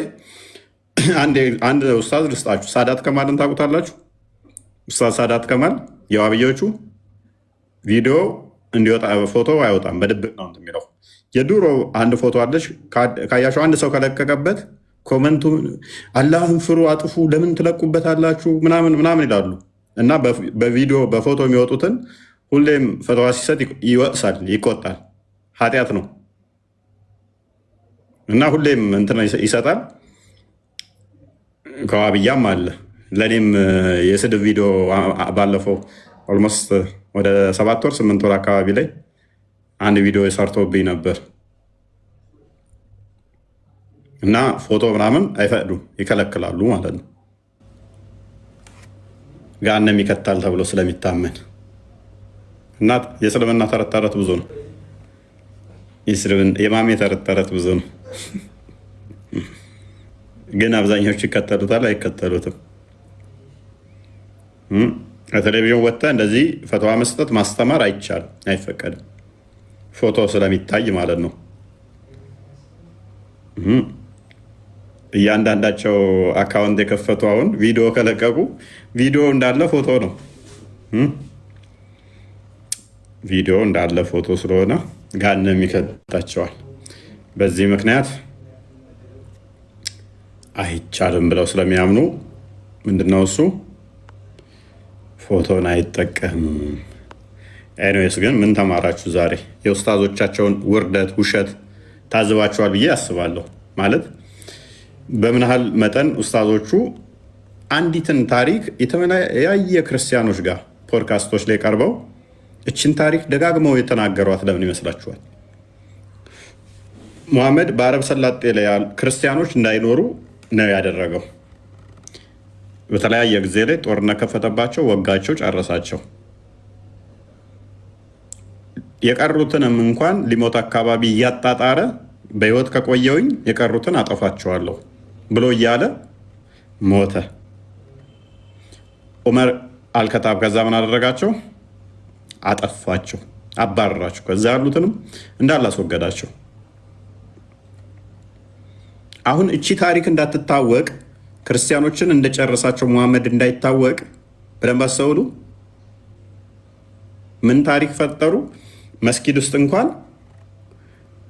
አንድ ኡስታዝ ልስጣችሁ። ሳዳት ከማልን ታውቁታላችሁ? ኡስታዝ ሳዳት ከማል የዋብዮቹ ቪዲዮ እንዲወጣ ፎቶ አይወጣም፣ በድብቅ ነው የሚለው። የድሮ አንድ ፎቶ አለች ካያቸው፣ አንድ ሰው ከለቀቀበት ኮመንቱ አላህን ፍሩ፣ አጥፉ፣ ለምን ትለቁበታላችሁ ምናምን ምናምን ይላሉ። እና በቪዲዮ በፎቶ የሚወጡትን ሁሌም ፈተዋ ሲሰጥ ይወቅሳል፣ ይቆጣል። ኃጢአት ነው እና ሁሌም እንትን ይሰጣል። ከዋብያም አለ። ለእኔም የስድብ ቪዲዮ ባለፈው ኦልሞስት ወደ 7 ወር 8 ወር አካባቢ ላይ አንድ ቪዲዮ ሰርቶብኝ ነበር እና ፎቶ ምናምን አይፈቅዱም፣ ይከለክላሉ ማለት ነው። ገሃነም ይከታል ተብሎ ስለሚታመን እና የእስልምና ተረት ተረት ብዙ ነው። የማሜ ተረት ተረት ብዙ ነው፣ ግን አብዛኛዎቹ ይከተሉታል፣ አይከተሉትም። ከቴሌቪዥን ወጥተህ እንደዚህ ፈተዋ መስጠት ማስተማር አይቻልም፣ አይፈቀድም። ፎቶ ስለሚታይ ማለት ነው። እያንዳንዳቸው አካውንት የከፈቱ አሁን ቪዲዮ ከለቀቁ ቪዲዮ እንዳለ ፎቶ ነው። ቪዲዮ እንዳለ ፎቶ ስለሆነ ገሃነም ይከታቸዋል። በዚህ ምክንያት አይቻልም ብለው ስለሚያምኑ ምንድነው እሱ ፎቶን አይጠቀምም። ኤኒዌይስ ግን ምን ተማራችሁ ዛሬ? የኡስታዞቻቸውን ውርደት፣ ውሸት ታዝባችኋል ብዬ አስባለሁ። ማለት በምን ያህል መጠን ኡስታዞቹ አንዲትን ታሪክ የተለያየ ክርስቲያኖች ጋር ፖድካስቶች ላይ ቀርበው እችን ታሪክ ደጋግመው የተናገሯት ለምን ይመስላችኋል? ሙሐመድ በአረብ ሰላጤ ላይ ያሉ ክርስቲያኖች እንዳይኖሩ ነው ያደረገው። በተለያየ ጊዜ ላይ ጦርነት ከፈተባቸው፣ ወጋቸው፣ ጨረሳቸው። የቀሩትንም እንኳን ሊሞት አካባቢ እያጣጣረ በህይወት ከቆየውኝ የቀሩትን አጠፋቸዋለሁ ብሎ እያለ ሞተ። ዑመር አልከታብ ከዛ ምን አደረጋቸው? አጠፋቸው፣ አባረራቸው። ከዛ ያሉትንም እንዳላስወገዳቸው። አሁን እቺ ታሪክ እንዳትታወቅ፣ ክርስቲያኖችን እንደጨረሳቸው ሙሐመድ እንዳይታወቅ በደንብ አስተውሉ። ምን ታሪክ ፈጠሩ? መስጊድ ውስጥ እንኳን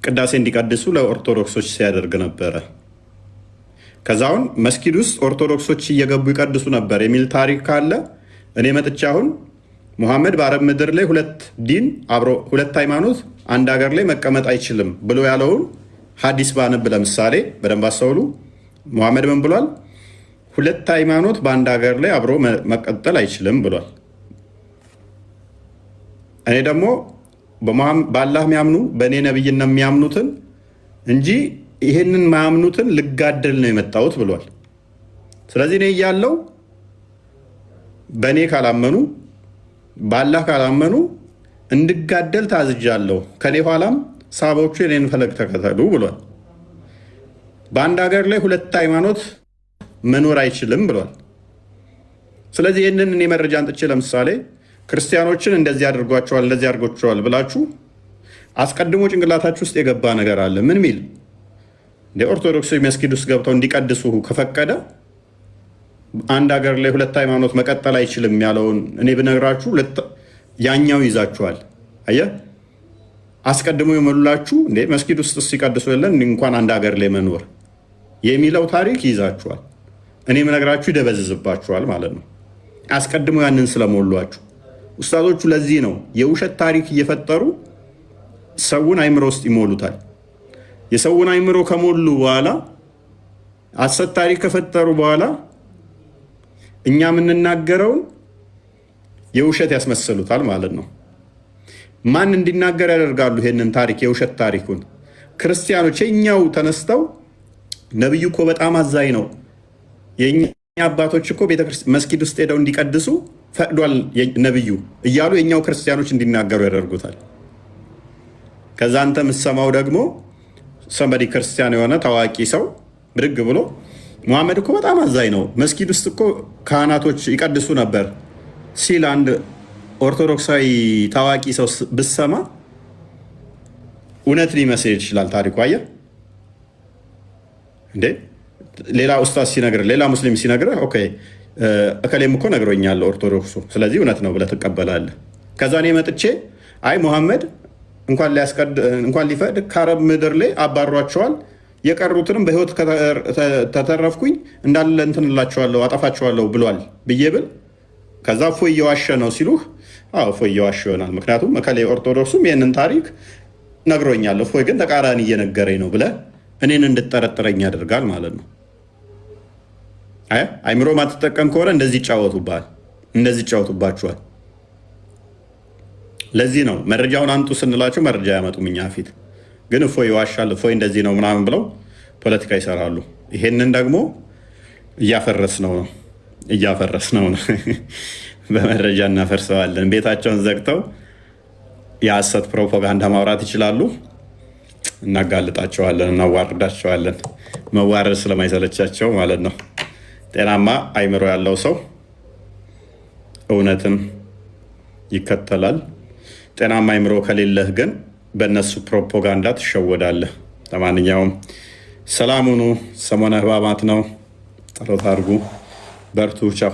ቅዳሴ እንዲቀድሱ ለኦርቶዶክሶች ሲያደርግ ነበረ። ከዛውን መስጊድ ውስጥ ኦርቶዶክሶች እየገቡ ይቀድሱ ነበር የሚል ታሪክ ካለ እኔ መጥቻ አሁን ሙሐመድ በአረብ ምድር ላይ ሁለት ዲን አብሮ ሁለት ሃይማኖት አንድ ሀገር ላይ መቀመጥ አይችልም ብሎ ያለውን ሀዲስ ባነብ ለምሳሌ በደንብ አስተውሉ። ሙሐመድ ምን ብሏል? ሁለት ሃይማኖት በአንድ ሀገር ላይ አብሮ መቀጠል አይችልም ብሏል። እኔ ደግሞ በአላህ የሚያምኑ በእኔ ነብይነት የሚያምኑትን እንጂ ይህንን ማያምኑትን ልጋደል ነው የመጣሁት ብሏል። ስለዚህ እኔ እያለው በእኔ ካላመኑ በአላህ ካላመኑ እንድጋደል ታዝጃለሁ፣ ከኔ ኋላም ሳቦቹ የኔን ፈለግ ተከተሉ ብሏል። በአንድ ሀገር ላይ ሁለት ሃይማኖት መኖር አይችልም ብሏል። ስለዚህ ይህንን እኔ መረጃ አንጥቼ ለምሳሌ ክርስቲያኖችን እንደዚህ አድርጓቸዋል እንደዚህ አድርጓቸዋል ብላችሁ አስቀድሞ ጭንቅላታችሁ ውስጥ የገባ ነገር አለ። ምን ሚል ኦርቶዶክስ መስጊድ ውስጥ ገብተው እንዲቀድሱ ከፈቀደ አንድ ሀገር ላይ ሁለት ሃይማኖት መቀጠል አይችልም ያለውን እኔ ብነግራችሁ ያኛው ይዛችኋል። አየህ፣ አስቀድሞ የመሉላችሁ መስጊድ ውስጥ ሲቀድሱ የለን እንኳን አንድ ሀገር ላይ መኖር የሚለው ታሪክ ይዛችኋል። እኔ ብነግራችሁ ይደበዝዝባችኋል ማለት ነው። አስቀድሞ ያንን ስለሞሏችሁ ኡስታዞቹ ለዚህ ነው የውሸት ታሪክ እየፈጠሩ ሰውን አይምሮ ውስጥ ይሞሉታል። የሰውን አይምሮ ከሞሉ በኋላ ሐሰት ታሪክ ከፈጠሩ በኋላ እኛ የምንናገረውን የውሸት ያስመስሉታል ማለት ነው። ማን እንዲናገር ያደርጋሉ? ይሄንን ታሪክ የውሸት ታሪኩን ክርስቲያኖች የኛው ተነስተው ነብዩ እኮ በጣም አዛኝ ነው፣ የኛ አባቶች እኮ መስጊድ ውስጥ ሄደው እንዲቀድሱ ፈቅዷል ነብዩ እያሉ የኛው ክርስቲያኖች እንዲናገሩ ያደርጉታል። ከዛ አንተ የምትሰማው ደግሞ ሰንበዲ ክርስቲያን የሆነ ታዋቂ ሰው ብድግ ብሎ ሙሐመድ እኮ በጣም አዛኝ ነው፣ መስጊድ ውስጥ እኮ ካህናቶች ይቀድሱ ነበር ሲል አንድ ኦርቶዶክሳዊ ታዋቂ ሰው ብሰማ እውነት ሊመስል ይችላል ታሪኩ። አየህ እንዴ ሌላ ኡስታዝ ሲነግር ሌላ ሙስሊም ሲነግር ኦኬ እከሌም እኮ ነግሮኛል ኦርቶዶክሱ፣ ስለዚህ እውነት ነው ብለህ ትቀበላለህ። ከዛ እኔ መጥቼ አይ ሙሐመድ እንኳን ሊፈቅድ ከአረብ ምድር ላይ አባሯቸዋል፣ የቀሩትንም በህይወት ተተረፍኩኝ እንዳለ እንትንላቸዋለሁ አጠፋቸዋለሁ ብሏል ብዬ ብል ከዛ እፎይ እየዋሸ ነው ሲሉህ፣ አዎ እፎይ እየዋሸ ይሆናል። ምክንያቱም እከሌ ኦርቶዶክሱም ይህንን ታሪክ ነግሮኛል፣ እፎይ ግን ተቃራኒ እየነገረኝ ነው ብለህ እኔን እንድጠረጥረኝ ያደርጋል ማለት ነው። አይምሮ ማትጠቀም ከሆነ እንደዚህ ይጫወቱብሃል፣ እንደዚህ ይጫወቱባችኋል። ለዚህ ነው መረጃውን አምጡ ስንላቸው መረጃ ያመጡም እኛ ፊት። ግን እፎይ ይዋሻል፣ እፎይ እንደዚህ ነው ምናምን ብለው ፖለቲካ ይሰራሉ። ይሄንን ደግሞ እያፈረስነው ነው። በመረጃ እናፈርሰዋለን። ቤታቸውን ዘግተው የሐሰት ፕሮፓጋንዳ ማውራት ይችላሉ። እናጋልጣቸዋለን፣ እናዋርዳቸዋለን። መዋረድ ስለማይሰለቻቸው ማለት ነው። ጤናማ አይምሮ ያለው ሰው እውነትን ይከተላል። ጤናማ አይምሮ ከሌለህ ግን በእነሱ ፕሮፓጋንዳ ትሸወዳለህ። ለማንኛውም ሰላም ሁኑ። ሰሞነ ሕማማት ነው። ጸሎት አድርጉ። በርቱ። ቻው